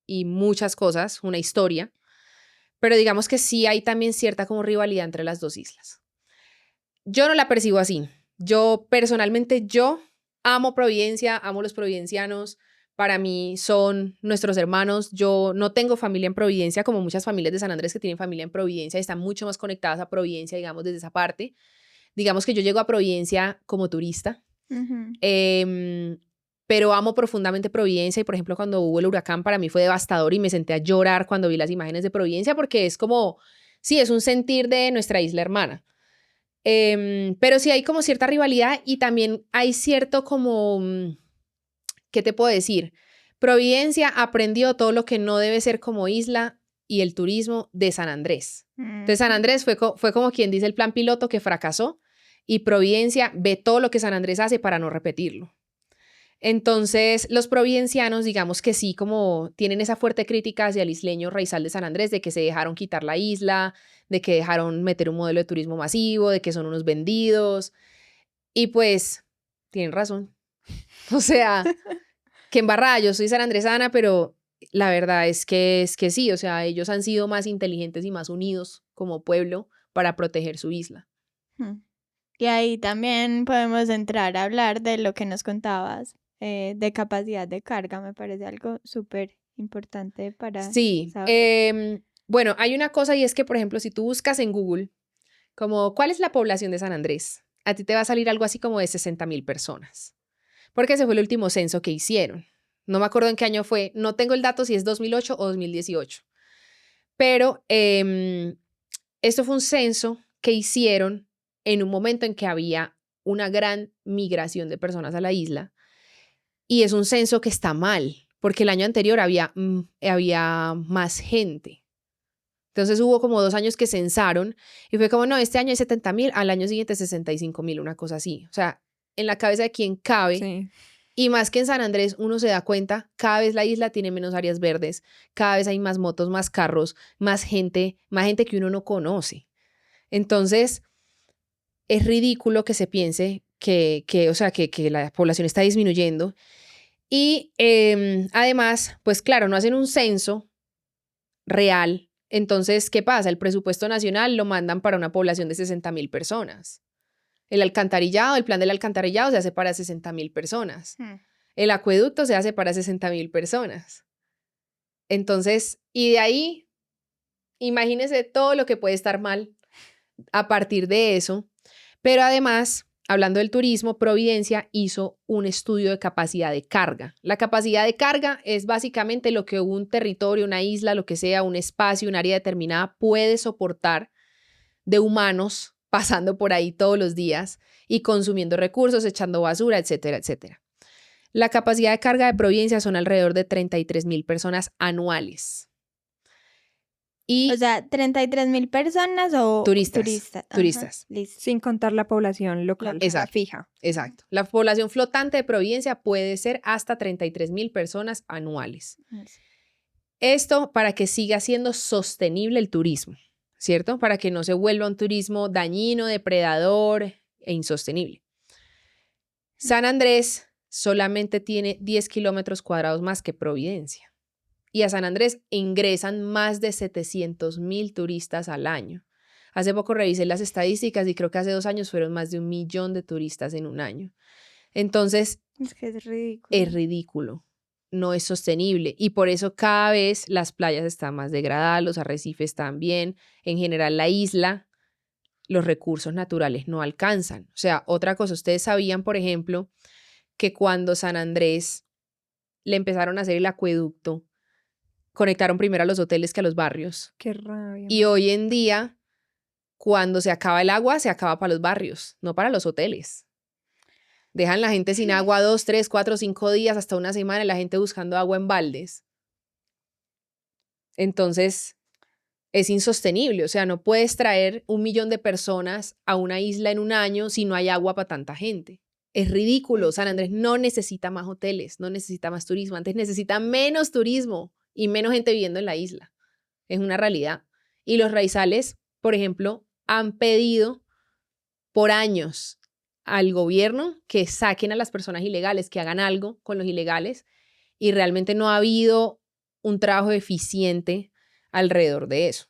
y muchas cosas, una historia, pero digamos que sí hay también cierta como rivalidad entre las dos islas. Yo no la percibo así. Yo personalmente, yo amo Providencia, amo los providencianos. Para mí son nuestros hermanos. Yo no tengo familia en Providencia como muchas familias de San Andrés que tienen familia en Providencia y están mucho más conectadas a Providencia, digamos, desde esa parte. Digamos que yo llego a Providencia como turista, Ujú. em, pero amo profundamente Providencia y, por ejemplo, cuando hubo el huracán para mí fue devastador y me senté a llorar cuando vi las imágenes de Providencia porque es como, sí, es un sentir de nuestra isla hermana. Pero sí hay como cierta rivalidad y también hay cierto como, ¿qué te puedo decir? Providencia aprendió todo lo que no debe ser como isla y el turismo de San Andrés. Entonces San Andrés fue como quien dice el plan piloto que fracasó y Providencia ve todo lo que San Andrés hace para no repetirlo. Entonces, los providencianos, digamos que sí, como tienen esa fuerte crítica hacia el isleño raizal de San Andrés, de que se dejaron quitar la isla, de que dejaron meter un modelo de turismo masivo, de que son unos vendidos. Y pues, tienen razón. O sea, que embarrada, yo soy sanandresana, pero la verdad es que sí, o sea, ellos han sido más inteligentes y más unidos como pueblo para proteger su isla. Ujú. Y ahí también podemos entrar a hablar de lo que nos contabas, de capacidad de carga, me parece algo súper importante para Sí, saber. bueno, hay una cosa y es que, por ejemplo, si tú buscas en Google, como, ¿cuál es la población de San Andrés? A ti te va a salir algo así como de 60.000 personas, porque ese fue el último censo que hicieron. No me acuerdo en qué año fue, no tengo el dato si es 2008 o 2018, pero esto fue un censo que hicieron en un momento en que había una gran migración de personas a la isla y es un censo que está mal, porque el año anterior había más gente. Entonces hubo como 2 años que censaron y fue como, no, este año hay 70.000, al año siguiente 65.000, una cosa así. O sea, en la cabeza de quien cabe. Sí. Y más que en San Andrés, uno se da cuenta, cada vez la isla tiene menos áreas verdes, cada vez hay más motos, más carros, más gente que uno no conoce. Entonces, es ridículo que se piense o sea, que la población está disminuyendo. Y además, pues claro, no hacen un censo real. Entonces, ¿qué pasa? El presupuesto nacional lo mandan para una población de 60.000 personas. El alcantarillado, el plan del alcantarillado se hace para 60.000 personas. Hmm. El acueducto se hace para 60.000 personas. Entonces, y de ahí, imagínese todo lo que puede estar mal a partir de eso. Pero además, hablando del turismo, Providencia hizo un estudio de capacidad de carga. La capacidad de carga es básicamente lo que un territorio, una isla, lo que sea, un espacio, un área determinada puede soportar de humanos pasando por ahí todos los días y consumiendo recursos, echando basura, etcétera, etcétera. La capacidad de carga de Providencia son alrededor de 33,000 personas anuales. Y O sea, 33.000 personas o turistas. Ajá, Turistas. listo. Sin contar la población local, Local. la fija. Exacto. La población flotante de Providencia puede ser hasta 33,000 personas anuales. Esto para que siga siendo sostenible el turismo, ¿cierto? Para que no se vuelva un turismo dañino, depredador e insostenible. San Andrés solamente tiene 10 kilómetros cuadrados más que Providencia. Y a San Andrés ingresan más de 700,000 turistas al año. Hace poco revisé las estadísticas y creo que hace 2 años fueron más de 1 millón de turistas en un año. Entonces, Es que es ridículo. es ridículo, no es sostenible y por eso cada vez las playas están más degradadas, los arrecifes también, en general la isla, los recursos naturales no alcanzan. O sea, otra cosa, ustedes sabían, por ejemplo, que cuando San Andrés le empezaron a hacer el acueducto, conectaron primero a los hoteles que a los barrios. Qué rabia. Y hoy en día, cuando se acaba el agua, se acaba para los barrios, no para los hoteles. Dejan la gente sin agua 2, 3, 4, 5 días, hasta una semana, y la gente buscando agua en baldes. Entonces, es insostenible. O sea, no puedes traer 1 millón de personas a una isla en un año si no hay agua para tanta gente. Es ridículo. San Andrés no necesita más hoteles, no necesita más turismo. Antes necesita menos turismo y menos gente viviendo en la isla. Es una realidad. Y los raizales, por ejemplo, han pedido por años al gobierno que saquen a las personas ilegales, que hagan algo con los ilegales, y realmente no ha habido un trabajo eficiente alrededor de eso.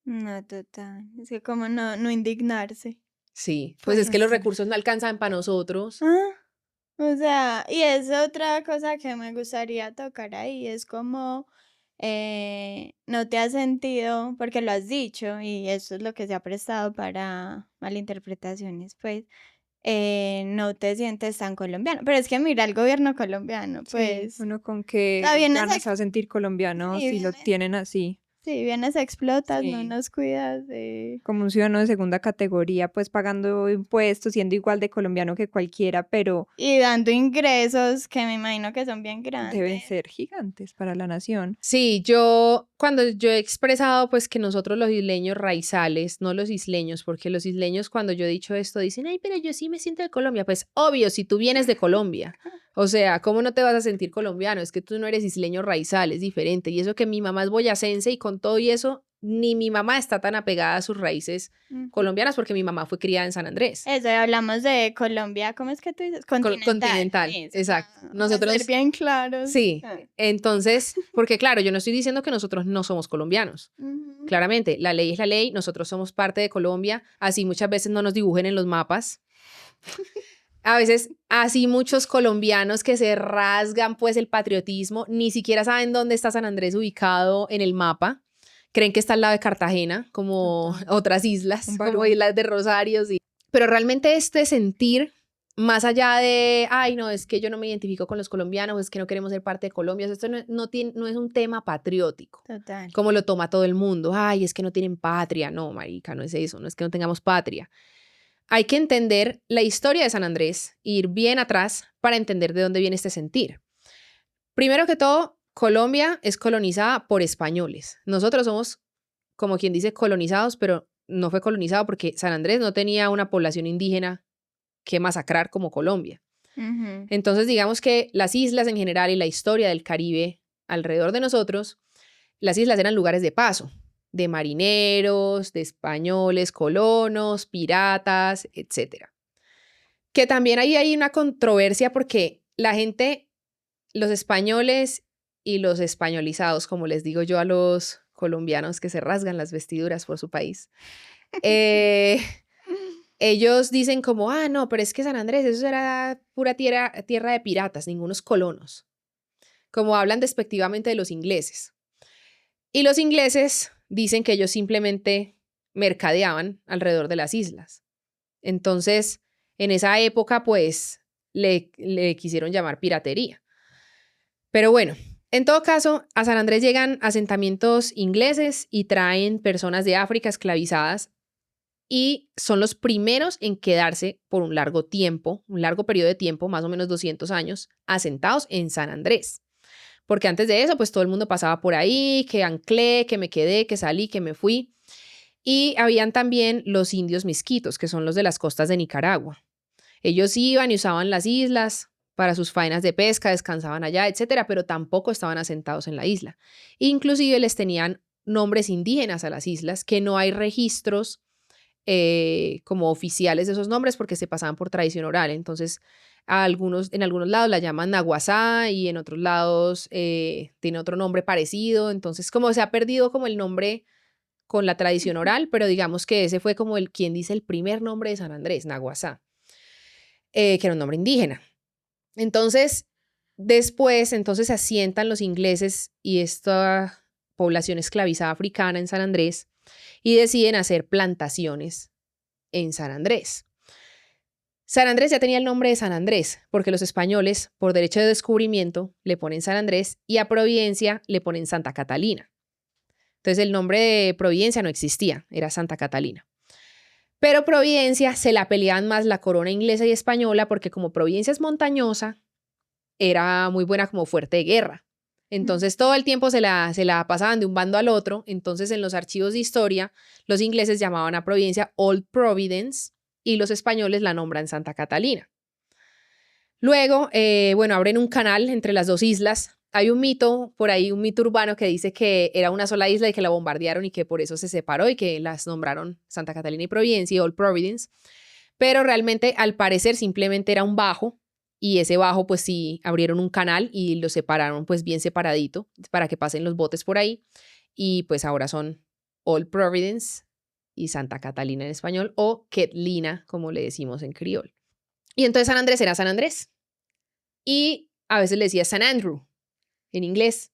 No, total. Es que como no indignarse. Sí, pues es Pues que los sí. recursos no alcanzan para nosotros. O sea, y es otra cosa que me gustaría tocar ahí, es como no te has sentido, porque lo has dicho, y eso es lo que se ha prestado para malinterpretaciones, pues, no te sientes tan colombiano. Pero es que mira el gobierno colombiano, pues, Uno con qué está bien ganas se va a sentir colombiano sí, si lo viene- tienen así. sí, vienes, explotas, no Sí. nos cuidas. Como un ciudadano de segunda categoría, pues pagando impuestos, siendo igual de colombiano que cualquiera, pero Y dando ingresos que me imagino que son bien deben grandes. ser gigantes para la nación. Sí, cuando yo he expresado pues que nosotros los isleños raizales, no los isleños, porque los isleños cuando yo he dicho esto dicen, ay, pero yo sí me siento de Colombia. Pues obvio, si tú vienes de Colombia, o sea, ¿cómo no te vas a sentir colombiano? Es que tú no eres isleño raizal, es diferente. Y eso que mi mamá es boyacense y con todo y eso, ni mi mamá está tan apegada a sus raíces Ujú. colombianas porque mi mamá fue criada en San Andrés. Eso, y hablamos de Colombia, ¿cómo es que tú dices? Continental, Eso, exacto. para Nosotros, ser bien claros. sí, Ah. entonces, porque claro, yo no estoy diciendo que nosotros no somos colombianos. Ujú. Claramente, la ley es la ley, nosotros somos parte de Colombia, así muchas veces no nos dibujen en los mapas. A veces, así muchos colombianos que se rasgan pues el patriotismo, ni siquiera saben dónde está San Andrés ubicado en el mapa. Creen que está al lado de Cartagena, como Total. otras islas, Un como balón. islas de Rosario, sí. Pero realmente este sentir, más allá de, ay, no, es que yo no me identifico con los colombianos, es que no queremos ser parte de Colombia, esto no es un tema patriótico, Total. como lo toma todo el mundo. Ay, es que no tienen patria. No, marica, no es eso, no es que no tengamos patria. Hay que entender la historia de San Andrés, ir bien atrás para entender de dónde viene este sentir. Primero que todo, Colombia es colonizada por españoles. Nosotros somos, como quien dice, colonizados, pero no fue colonizado porque San Andrés no tenía una población indígena que masacrar como Colombia. Ujú. Entonces, digamos que las islas en general y la historia del Caribe alrededor de nosotros, las islas eran lugares de paso, de marineros, de españoles, colonos, piratas, etc. Que también ahí hay una controversia porque la gente, los españoles y los españolizados, como les digo yo a los colombianos que se rasgan las vestiduras por su país, ellos dicen como, ah, no, pero es que San Andrés, eso era pura tierra de piratas, ningunos colonos, como hablan despectivamente de los ingleses. Y los ingleses dicen que ellos simplemente mercadeaban alrededor de las islas. Entonces, en esa época, pues, le quisieron llamar piratería. Pero bueno, en todo caso, a San Andrés llegan asentamientos ingleses y traen personas de África esclavizadas y son los primeros en quedarse por un largo tiempo, un largo periodo de tiempo, más o menos 200 años, asentados en San Andrés. Porque antes de eso, pues todo el mundo pasaba por ahí, que anclé, que me quedé, que salí, que me fui. Y habían también los indios misquitos, que son los de las costas de Nicaragua. Ellos iban y usaban las islas para sus faenas de pesca, descansaban allá, etcétera, pero tampoco estaban asentados en la isla. Inclusive les tenían nombres indígenas a las islas, que no hay registros como oficiales de esos nombres porque se pasaban por tradición oral. Entonces, en algunos lados la llaman Naguasá y en otros lados tiene otro nombre parecido. Entonces, como se ha perdido como el nombre con la tradición oral, pero digamos que ese fue como quien dice el primer nombre de San Andrés, Naguasá, que era un nombre indígena. Entonces, después, entonces se asientan los ingleses y esta población esclavizada africana en San Andrés y deciden hacer plantaciones en San Andrés. San Andrés ya tenía el nombre de San Andrés, porque los españoles, por derecho de descubrimiento, le ponen San Andrés y a Providencia le ponen Santa Catalina. Entonces el nombre de Providencia no existía, era Santa Catalina. Pero Providencia se la peleaban más la corona inglesa y española porque como Providencia es montañosa, era muy buena como fuerte de guerra. Entonces todo el tiempo se la pasaban de un bando al otro. Entonces en los archivos de historia los ingleses llamaban a Providencia Old Providence y los españoles la nombran Santa Catalina. Luego, bueno, abren un canal entre las dos islas. Hay un mito por ahí, un mito urbano que dice que era una sola isla y que la bombardearon y que por eso se separó y que las nombraron Santa Catalina y Providencia y Old Providence. Pero realmente al parecer simplemente era un bajo. Y ese bajo, pues sí, abrieron un canal y lo separaron pues bien separadito para que pasen los botes por ahí. Y pues ahora son Old Providence y Santa Catalina en español o Ketlina, como le decimos en criol. Y entonces San Andrés era San Andrés. Y a veces le decía San Andrew en inglés.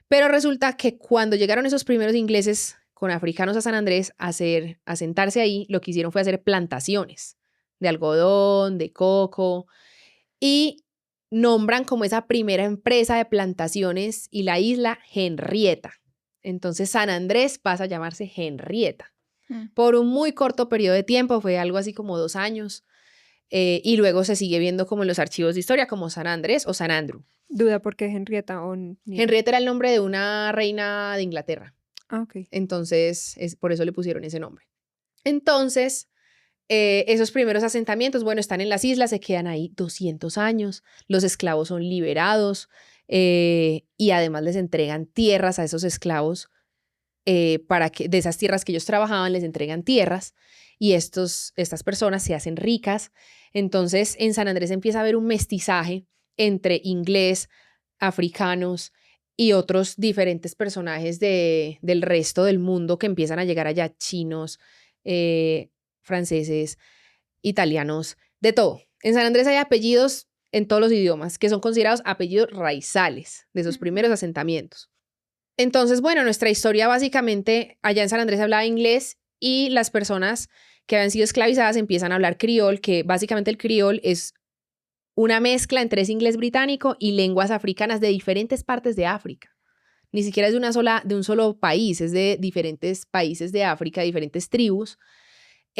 Pero resulta que cuando llegaron esos primeros ingleses con africanos a San Andrés a sentarse ahí, lo que hicieron fue hacer plantaciones de algodón, de coco, y nombran como esa primera empresa de plantaciones y la isla Henrietta. Entonces San Andrés pasa a llamarse Henrietta. Por un muy corto periodo de tiempo, fue algo así como 2 años, y luego se sigue viendo como en los archivos de historia como San Andrés o San Andrew. Duda por qué Henrietta o Henrietta era el nombre de una reina de Inglaterra. Ah, ok. Entonces, por eso le pusieron ese nombre. Entonces, esos primeros asentamientos, bueno, están en las islas, se quedan ahí 200 años, los esclavos son liberados y además les entregan tierras a esos esclavos para que de esas tierras que ellos trabajaban les entregan tierras y estas personas se hacen ricas. Entonces en San Andrés empieza a haber un mestizaje entre inglés, africanos y otros diferentes personajes del resto del mundo que empiezan a llegar allá, chinos, franceses, italianos, de todo. En San Andrés hay apellidos en todos los idiomas que son considerados apellidos raizales de esos primeros asentamientos. Entonces, bueno, nuestra historia básicamente, allá en San Andrés hablaba inglés y las personas que habían sido esclavizadas empiezan a hablar criol, que básicamente el criol es una mezcla entre ese inglés británico y lenguas africanas de diferentes partes de África. Ni siquiera es de un solo país, es de diferentes países de África, diferentes tribus,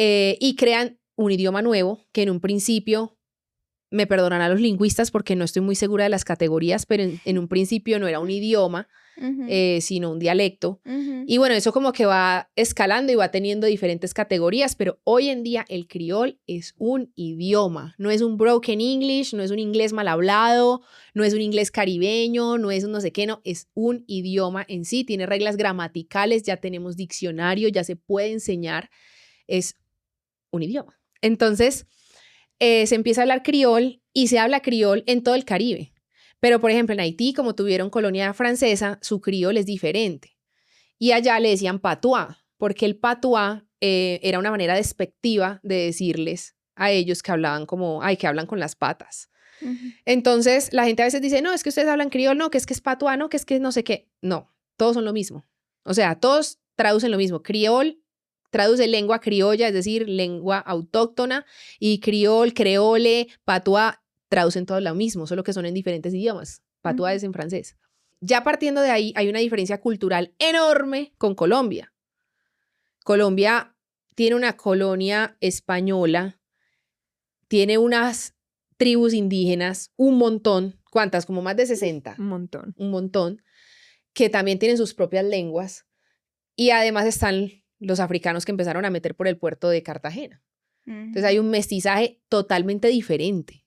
y crean un idioma nuevo que en un principio, me perdonarán los lingüistas porque no estoy muy segura de las categorías, pero en un principio no era un idioma, sino un dialecto. Y bueno, eso como que va escalando y va teniendo diferentes categorías, pero hoy en día el criol es un idioma, no es un broken English, no es un inglés mal hablado, no es un inglés caribeño, no es un no sé qué, no, es un idioma en sí, tiene reglas gramaticales, ya tenemos diccionario, ya se puede enseñar, es un idioma. Entonces, se empieza a hablar criol y se habla criol en todo el Caribe. Pero, por ejemplo, en Haití, como tuvieron colonia francesa, su criol es diferente. Y allá le decían patois, porque el patois era una manera despectiva de decirles a ellos que hablaban como, ay, que hablan con las patas. Entonces, la gente a veces dice, no, es que ustedes hablan criol, no, que es patois, no, que es no sé qué. No, todos son lo mismo. O sea, todos traducen lo mismo. Criol traduce lengua criolla, es decir, lengua autóctona, y criol, creole, patois, traducen todo lo mismo, solo que son en diferentes idiomas. Patois es en francés. Ya partiendo de ahí, hay una diferencia cultural enorme con Colombia. Colombia tiene una colonia española, tiene unas tribus indígenas, un montón, ¿cuántas? Como más de 60. Un montón, que también tienen sus propias lenguas, y además están los africanos que empezaron a meter por el puerto de Cartagena. Entonces hay un mestizaje totalmente diferente,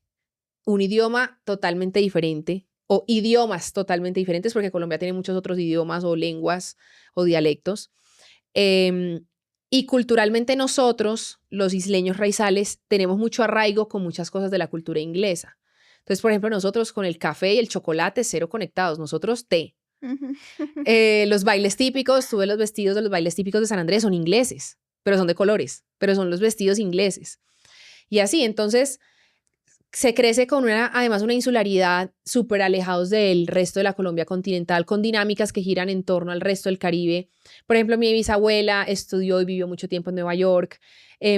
un idioma totalmente diferente, o idiomas totalmente diferentes, porque Colombia tiene muchos otros idiomas o lenguas o dialectos. Y culturalmente nosotros, los isleños raizales, tenemos mucho arraigo con muchas cosas de la cultura inglesa. Entonces, por ejemplo, nosotros con el café y el chocolate, cero conectados. Nosotros té. Los bailes típicos, tú ves los vestidos de los bailes típicos de San Andrés, son ingleses, pero son de colores, pero son los vestidos ingleses. Y así, entonces, se crece con además una insularidad súper alejados del resto de la Colombia continental, con dinámicas que giran en torno al resto del Caribe. Por ejemplo, mi bisabuela estudió y vivió mucho tiempo en Nueva York.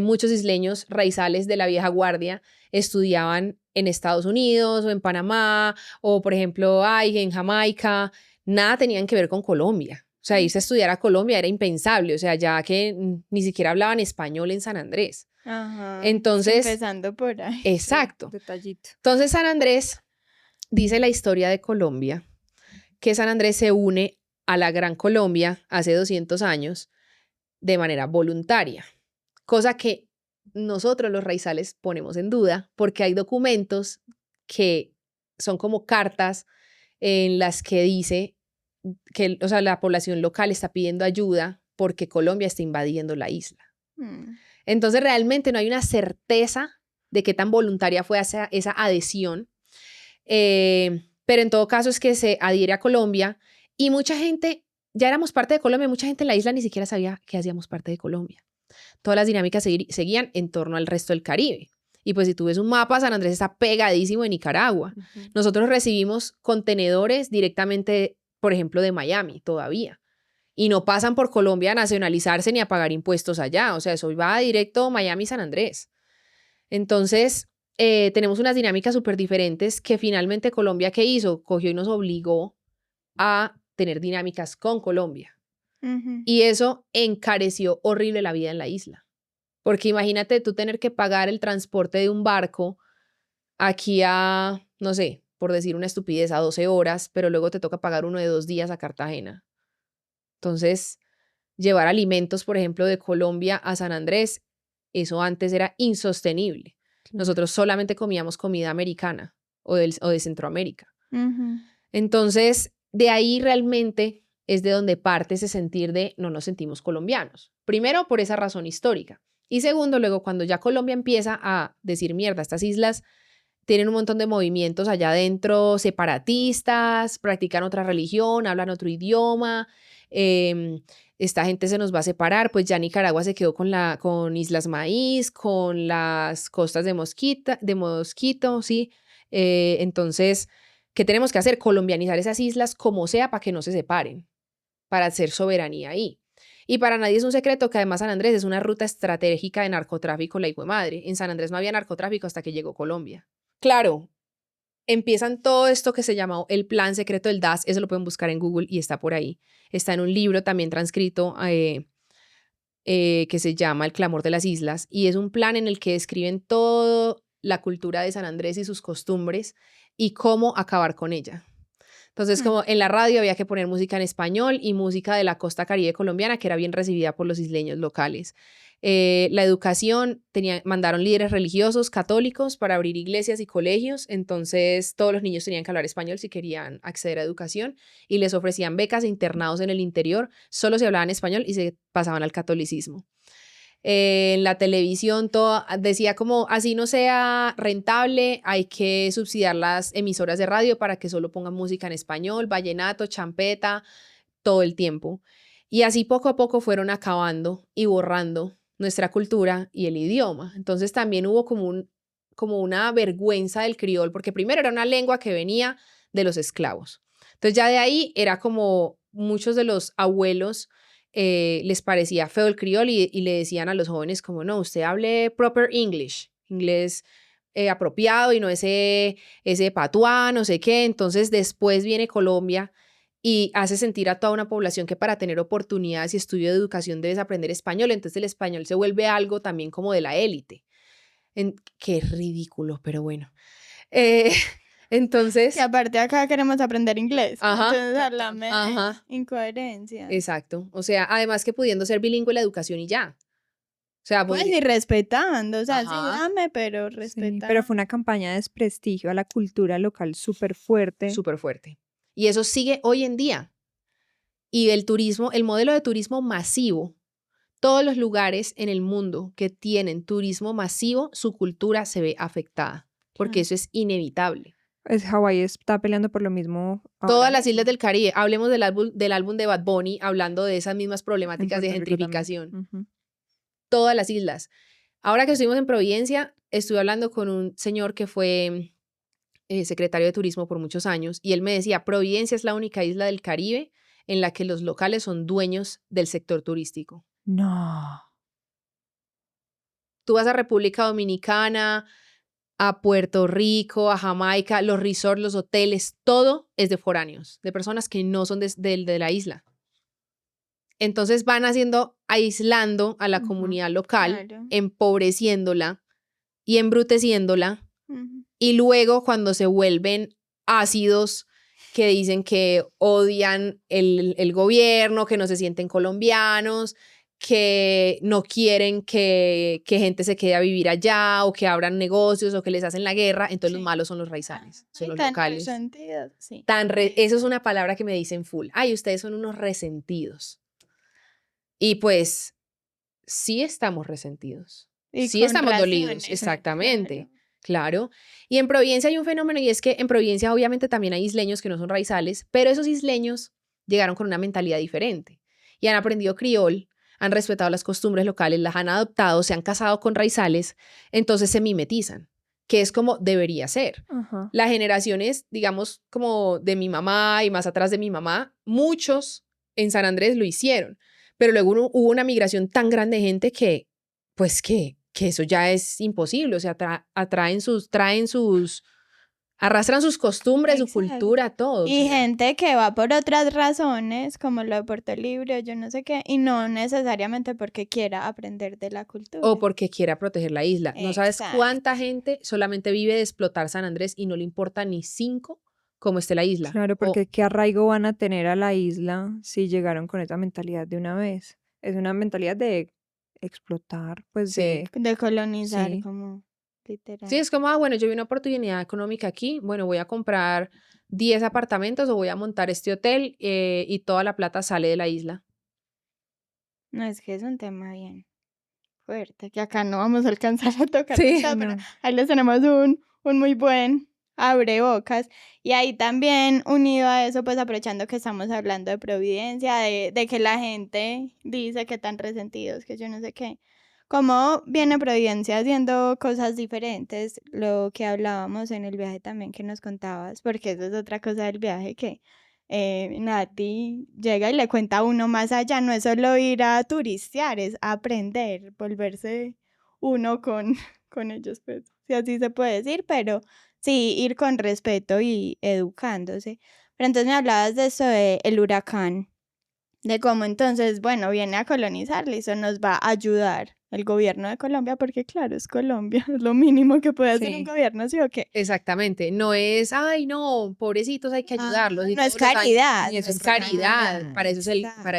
Muchos isleños raizales de la vieja guardia estudiaban en Estados Unidos o en Panamá, o por ejemplo, en Jamaica. Nada tenían que ver con Colombia. O sea, irse a estudiar a Colombia era impensable, o sea, ya que ni siquiera hablaban español en San Andrés. Ajá, Entonces, empezando por ahí. exacto. Detallito. Entonces, San Andrés, dice la historia de Colombia, que San Andrés se une a la Gran Colombia hace 200 años de manera voluntaria, cosa que nosotros los raizales ponemos en duda, porque hay documentos que son como cartas en las que dice que, o sea, la población local está pidiendo ayuda porque Colombia está invadiendo la isla. Entonces, realmente no hay una certeza de qué tan voluntaria fue esa adhesión, pero en todo caso es que se adhiere a Colombia, y mucha gente, ya éramos parte de Colombia, mucha gente en la isla ni siquiera sabía que hacíamos parte de Colombia. Todas las dinámicas seguían en torno al resto del Caribe. Y pues si tú ves un mapa, San Andrés está pegadísimo de Nicaragua. Nosotros recibimos contenedores directamente, por ejemplo, de Miami todavía. Y no pasan por Colombia a nacionalizarse ni a pagar impuestos allá. O sea, eso va directo Miami-San Andrés. Entonces, tenemos unas dinámicas súper diferentes que finalmente Colombia, ¿qué hizo? Cogió y nos obligó a tener dinámicas con Colombia. Y eso encareció horrible la vida en la isla. Porque imagínate tú tener que pagar el transporte de un barco aquí a, no sé, por decir una estupidez, a 12 horas, pero luego te toca pagar uno de 2 días a Cartagena. Entonces, llevar alimentos, por ejemplo, de Colombia a San Andrés, eso antes era insostenible. Nosotros solamente comíamos comida americana o de Centroamérica. Entonces, de ahí realmente es de donde parte ese sentir de no nos sentimos colombianos. Primero, por esa razón histórica. Y segundo, luego, cuando ya Colombia empieza a decir, mierda, estas islas tienen un montón de movimientos allá adentro, separatistas, practican otra religión, hablan otro idioma, esta gente se nos va a separar, pues ya Nicaragua se quedó con Islas Maíz, con las costas de Mosquito, ¿sí? Entonces, ¿qué tenemos que hacer? Colombianizar esas islas como sea para que no se separen, para hacer soberanía ahí. Y para nadie es un secreto que además San Andrés es una ruta estratégica de narcotráfico, la hijuemadre. En San Andrés no había narcotráfico hasta que llegó Colombia. Claro, empiezan todo esto que se llamó el Plan Secreto del DAS, eso lo pueden buscar en Google y está por ahí. Está en un libro también transcrito que se llama El Clamor de las Islas, y es un plan en el que describen toda la cultura de San Andrés y sus costumbres y cómo acabar con ella. Entonces, como en la radio había que poner música en español y música de la costa caribe colombiana, que era bien recibida por los isleños locales. La educación, mandaron líderes religiosos católicos para abrir iglesias y colegios, entonces todos los niños tenían que hablar español si querían acceder a educación, y les ofrecían becas e internados en el interior, solo se hablaban español y se pasaban al catolicismo. En la televisión todo decía como, así no sea rentable, hay que subsidiar las emisoras de radio para que solo pongan música en español, vallenato, champeta, todo el tiempo. Y así poco a poco fueron acabando y borrando nuestra cultura y el idioma. Entonces también hubo como una vergüenza del criol, porque primero era una lengua que venía de los esclavos. Entonces ya de ahí era como muchos de los abuelos les parecía feo el criol y le decían a los jóvenes como, no, usted hable proper English, inglés apropiado y no ese patuá, no sé qué. Entonces después viene Colombia y hace sentir a toda una población que para tener oportunidades y estudio de educación debes aprender español, entonces el español se vuelve algo también como de la élite. Qué ridículo, pero bueno. Entonces... Que aparte acá queremos aprender inglés. Ajá. Entonces háblame Ajá. incoherencia. Exacto. O sea, además que pudiendo ser bilingüe la educación y ya. O sea, Pues y respetando, o sea, sí, Ajá. dame, pero Sí, respetando. pero fue una campaña de desprestigio a la cultura local súper fuerte. súper fuerte. Y eso sigue hoy en día. Y el turismo, el modelo de turismo masivo, todos los lugares en el mundo que tienen turismo masivo, su cultura se ve afectada, porque eso es inevitable. Hawái está peleando por lo mismo. Todas las islas del Caribe, hablemos del álbum de Bad Bunny, hablando de esas mismas problemáticas de gentrificación. Todas las islas. Ahora que estuvimos en Providencia, estuve hablando con un señor que fue secretario de turismo por muchos años, y él me decía, Providencia es la única isla del Caribe en la que los locales son dueños del sector turístico. No. Tú vas a República Dominicana, a Puerto Rico, a Jamaica, los resorts, los hoteles, todo es de foráneos, de personas que no son de la isla. Entonces van aislando a la comunidad local, Claro. empobreciéndola y embruteciéndola. Y luego cuando se vuelven ácidos, que dicen que odian el gobierno, que no se sienten colombianos, que no quieren que gente se quede a vivir allá o que abran negocios o que les hacen la guerra, entonces los malos son los raizales, son los locales. Resentidos, sí. Eso es una palabra que me dicen full. Ay, ustedes son unos resentidos. Y pues sí estamos resentidos. Y sí con estamos dolidos, razones, exactamente. Claro. Y en Providencia hay un fenómeno y es que en Providencia obviamente también hay isleños que no son raizales, pero esos isleños llegaron con una mentalidad diferente y han aprendido criol, han respetado las costumbres locales, las han adoptado, se han casado con raizales, entonces se mimetizan, que es como debería ser. Ajá. Las generaciones, digamos, como de mi mamá y más atrás de mi mamá, muchos en San Andrés lo hicieron, pero luego hubo una migración tan grande de gente que, pues que eso ya es imposible, o sea, arrastran sus costumbres, su Exacto. cultura, todo. Y o sea. gente que va por otras razones, como lo de Puerto Libre, o yo no sé qué, y no necesariamente porque quiera aprender de la cultura. O porque quiera proteger la isla. No sabes Exacto. cuánta gente solamente vive de explotar San Andrés y no le importa ni 5 cómo esté la isla. Claro, porque ¿qué arraigo van a tener a la isla si llegaron con esa mentalidad de una vez? Es una mentalidad de explotar, pues Sí. De colonizar, Sí. como literal. Sí, es como, bueno, yo vi una oportunidad económica aquí, bueno, voy a comprar 10 apartamentos o voy a montar este hotel y toda la plata sale de la isla. No, es que es un tema bien fuerte, que acá no vamos a alcanzar a tocar. Sí, pero ahí les tenemos un muy buen abrebocas. Y ahí también, unido a eso, pues aprovechando que estamos hablando de Providencia, de que la gente dice que están resentidos, que yo no sé qué. ¿Cómo viene Providencia haciendo cosas diferentes? Lo que hablábamos en el viaje también que nos contabas, porque eso es otra cosa del viaje que Nati llega y le cuenta a uno más allá, no es solo ir a turistear, es aprender, volverse uno con ellos, pues, si así se puede decir, pero sí, ir con respeto y educándose. Pero entonces me hablabas de eso del huracán, de cómo entonces, bueno, viene a colonizarle, eso nos va a ayudar el gobierno de Colombia, porque claro, es Colombia, es lo mínimo que puede hacer un Sí. gobierno, ¿sí o qué? Exactamente, no es, ay, no, pobrecitos, hay que ayudarlos. y no es todos los años- caridad. Ni eso no es caridad, caridad. para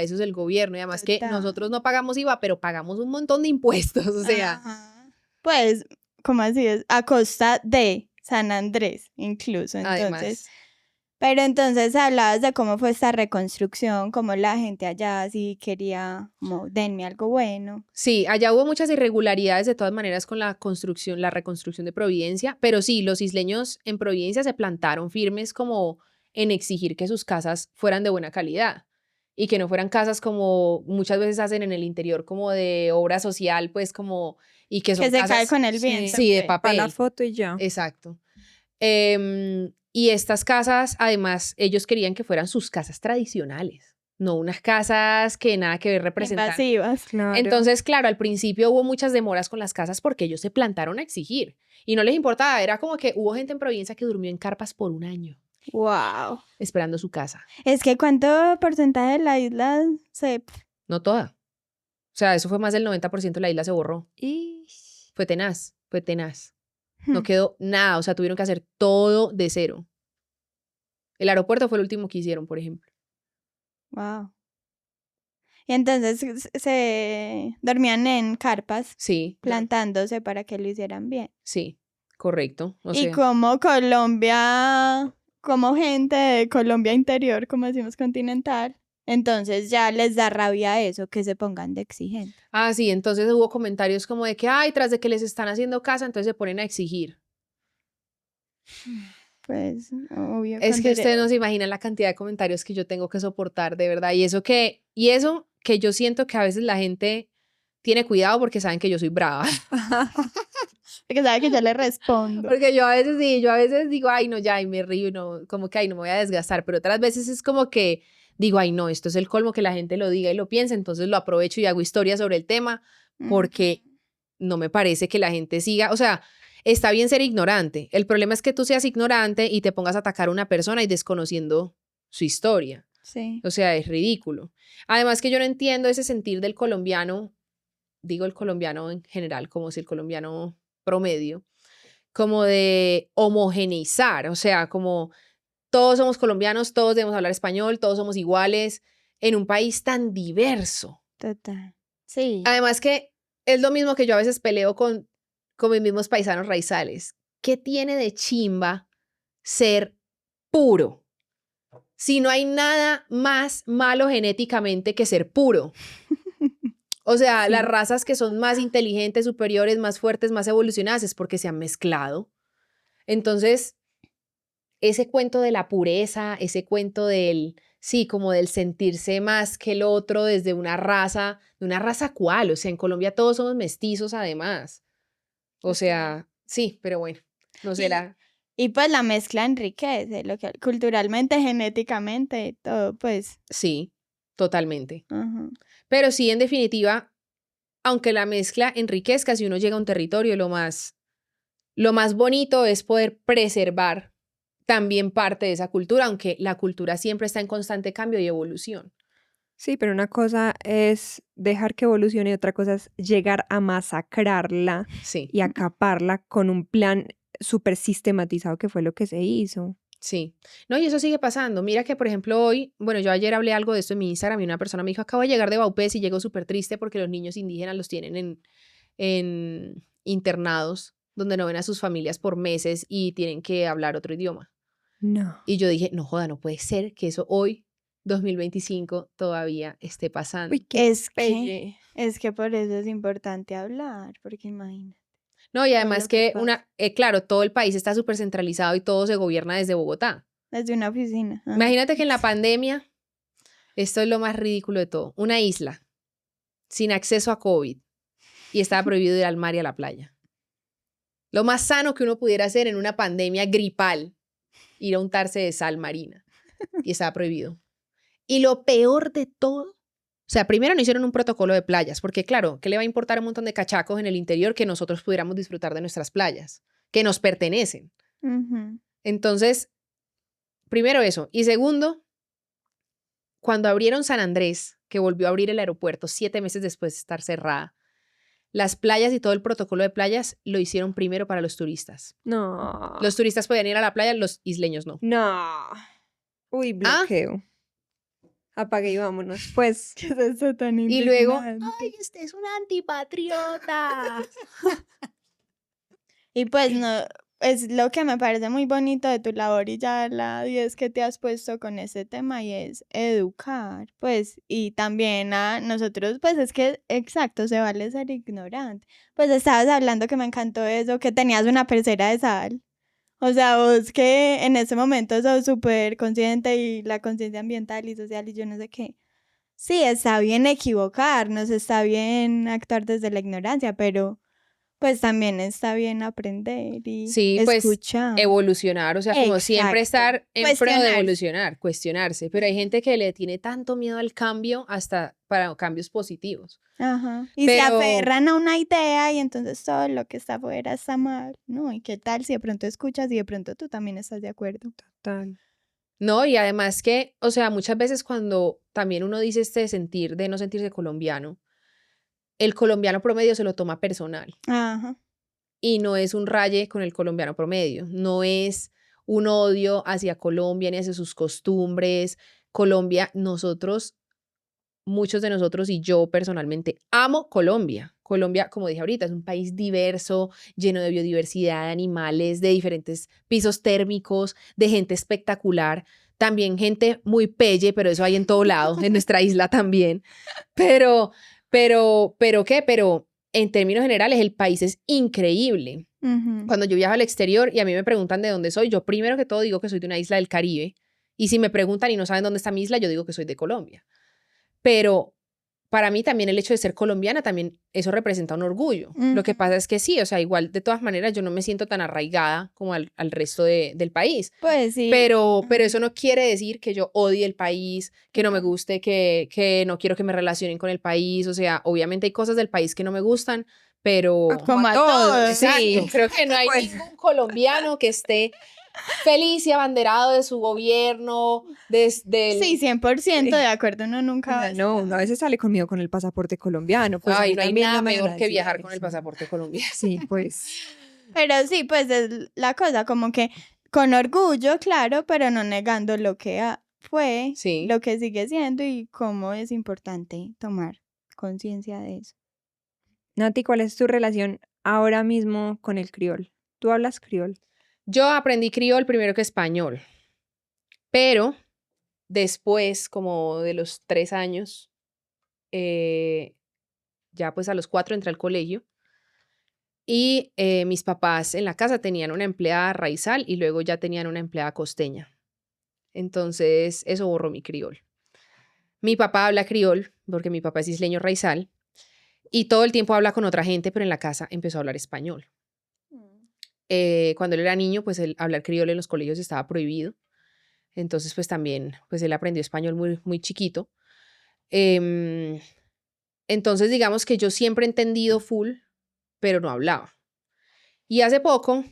eso es el gobierno. Y además que Total. nosotros no pagamos IVA, pero pagamos un montón de impuestos, o sea. Ajá. Pues, ¿cómo así es? A costa de San Andrés, incluso. Entonces, Además, pero entonces hablabas de cómo fue esta reconstrucción, cómo la gente allá sí quería, como, denme algo bueno. sí, allá hubo muchas irregularidades de todas maneras con la reconstrucción de Providencia, pero sí, los isleños en Providencia se plantaron firmes como en exigir que sus casas fueran de buena calidad y que no fueran casas como muchas veces hacen en el interior como de obra social, pues como, y que son Que se cae casas, con el sí, viento. sí, de pues. papel. Para la foto y ya. Exacto. Y estas casas, además, ellos querían que fueran sus casas tradicionales. no unas casas que nada que ver representan. Invasivas. Claro. Entonces, claro, al principio hubo muchas demoras con las casas porque ellos se plantaron a exigir y no les importaba, era como que hubo gente en Providencia que durmió en carpas por 1 año Wow. esperando su casa. Es que ¿cuánto porcentaje de la isla se... No toda. O sea, eso fue más del 90% de la isla se borró. Ish. Fue tenaz, fue tenaz. No quedó nada, o sea, tuvieron que hacer todo de cero. El aeropuerto fue el último que hicieron, por ejemplo. Wow. Y entonces se dormían en carpas, Sí, plantándose para que lo hicieran bien. sí, correcto. O Y sea, como Colombia, como gente de Colombia interior, como decimos continental, entonces ya les da rabia eso, que se pongan de exigentes. sí, entonces hubo comentarios como de que, ay, tras de que les están haciendo casa, entonces se ponen a exigir. Pues, obvio. Es con que ustedes dere- no se imaginan la cantidad de comentarios que yo tengo que soportar, de verdad. Y eso que yo siento que a veces la gente tiene cuidado porque saben que yo soy brava. Porque sabe que yo le respondo. Porque yo a veces sí, yo a veces digo, ay, no, ya, y me río, no, como que, ay, no me voy a desgastar. Pero otras veces es como que digo, ay, no, esto es el colmo que la gente lo diga y lo piense, entonces lo aprovecho y hago historias sobre el tema porque no me parece que la gente siga, o sea, está bien ser ignorante. El problema es que tú seas ignorante y te pongas a atacar a una persona y desconociendo su historia. Sí. O sea, es ridículo. Además que yo no entiendo ese sentir del colombiano, digo el colombiano en general, como si el colombiano promedio, como de homogeneizar, o sea, como todos somos colombianos, todos debemos hablar español, todos somos iguales en un país tan diverso. Total. Sí. Además que es lo mismo que yo a veces peleo con mis mismos paisanos raizales. ¿Qué tiene de chimba ser puro? Si no hay nada más malo genéticamente que ser puro. O sea, Sí. las razas que son más inteligentes, superiores, más fuertes, más evolucionadas es porque se han mezclado. Entonces, ese cuento de la pureza, ese cuento del, sí, como del sentirse más que el otro desde una raza, ¿de una raza cuál? O sea, en Colombia todos somos mestizos además. O sea, sí, pero bueno, no será. Y pues la mezcla enriquece, lo que culturalmente, genéticamente, todo, pues. Sí, totalmente. Ajá. Pero sí, en definitiva, aunque la mezcla enriquezca, si uno llega a un territorio, lo más bonito es poder preservar también parte de esa cultura, aunque la cultura siempre está en constante cambio y evolución. Sí, pero una cosa es dejar que evolucione y otra cosa es llegar a masacrarla Sí, y acaparla con un plan súper sistematizado que fue lo que se hizo. sí. No, y eso sigue pasando. Mira que, por ejemplo, hoy, bueno, yo ayer hablé algo de esto en mi Instagram y una persona me dijo, acabo de llegar de Baupés y llego súper triste porque los niños indígenas los tienen en internados donde no ven a sus familias por meses y tienen que hablar otro idioma. No. Y yo dije, no joda, no puede ser que eso hoy, 2025, todavía esté pasando. Uy, qué Es que por eso es importante hablar, porque imagínate. No, y todo además lo que que claro, todo el país está súper centralizado y todo se gobierna desde Bogotá. Desde una oficina. Ajá. Imagínate que en la pandemia, esto es lo más ridículo de todo, una isla sin acceso a COVID y estaba prohibido ir al mar y a la playa. Lo más sano que uno pudiera hacer en una pandemia gripal, ir a untarse de sal marina y estaba prohibido. Y lo peor de todo, o sea, primero no hicieron un protocolo de playas, porque claro, ¿qué le va a importar a un montón de cachacos en el interior que nosotros pudiéramos disfrutar de nuestras playas, que nos pertenecen? Ujú. Entonces, primero eso. Y segundo, cuando abrieron San Andrés, que volvió a abrir el aeropuerto 7 meses después de estar cerrada, las playas y todo el protocolo de playas lo hicieron primero para los turistas. No. Los turistas podían ir a la playa, los isleños no. No. Uy, bloqueo. Apague y vámonos. Pues, ¿Qué es eso tan Y luego, indignante? ¡ay, este es un antipatriota! Y pues no, es lo que me parece muy bonito de tu labor y ya la 10 que te has puesto con ese tema y es educar, pues, y también a nosotros, pues es que, exacto, se vale ser ignorante. Pues estabas hablando que me encantó eso, que tenías una pecera de sal. O sea, vos que en ese momento sos súper consciente y la conciencia ambiental y social y yo no sé qué. Sí, está bien equivocarnos, está bien actuar desde la ignorancia, pero Pues también está bien aprender y Sí, pues escuchar. evolucionar, o sea, como siempre Exacto. estar en pro de Cuestionarse. evolucionar, cuestionarse, pero hay gente que le tiene tanto miedo al cambio hasta para cambios positivos. Ajá. Y se Pero aferran a una idea y entonces todo lo que está afuera está mal, ¿no? ¿Y qué tal si de pronto escuchas y de pronto tú también estás de acuerdo? Total. no, y además que, o sea, muchas veces cuando también uno dice este sentir de no sentirse colombiano, el colombiano promedio se lo toma personal. Ajá. Y no es un raye con el colombiano promedio, no es un odio hacia Colombia ni hacia sus costumbres. Colombia, nosotros, muchos de nosotros y yo personalmente amo Colombia. Colombia, como dije ahorita, es un país diverso, lleno de biodiversidad, de animales, de diferentes pisos térmicos, de gente espectacular. También gente muy pelle, pero eso hay en todo lado, en nuestra isla también. Pero, ¿qué? Pero en términos generales, el país es increíble. Ujú. Cuando yo viajo al exterior y a mí me preguntan de dónde soy, yo primero que todo digo que soy de una isla del Caribe. Y si me preguntan y no saben dónde está mi isla, yo digo que soy de Colombia. Pero para mí también el hecho de ser colombiana, también eso representa un orgullo. Lo que Ujú. pasa es que sí, o sea, igual de todas maneras yo no me siento tan arraigada como al resto del país. Pues sí. Pero Ujú. eso no quiere decir que yo odie el país, que no me Total. guste, que no quiero que me relacionen con el país. O sea, obviamente hay cosas del país que no me gustan, pero Como a todos, todos. exacto, sí. creo que no hay Pues, ningún colombiano que esté feliz y abanderado de su gobierno, desde Sí, el... 100% de sí. acuerdo, uno O nunca va a sea, no, uno a estar. veces sale conmigo con el pasaporte colombiano, pues a Ay, mí no hay también nada no me van a mejor que decir viajar con el eso. pasaporte colombiano. Sí, pues, Pero sí, pues es la cosa, como que con orgullo, claro, pero no negando lo que fue, Sí. lo que sigue siendo y cómo es importante tomar conciencia de eso. Nati, ¿cuál es tu relación ahora mismo con el criol? ¿Tú hablas criol? Yo aprendí criol primero que español, pero después, como de los 3 años, eh, ya pues a los 4 entré al colegio y mis papás en la casa tenían una empleada raizal y luego ya tenían una empleada costeña. Entonces eso borró mi criol. Mi papá habla criol porque mi papá es isleño raizal y todo el tiempo habla con otra gente, pero en la casa empezó a hablar español. Cuando él era niño, pues el hablar criol en los colegios estaba prohibido. Entonces, pues también, pues él aprendió español muy, muy chiquito. Em, entonces, digamos que yo siempre he entendido full, pero no hablaba. Y hace poco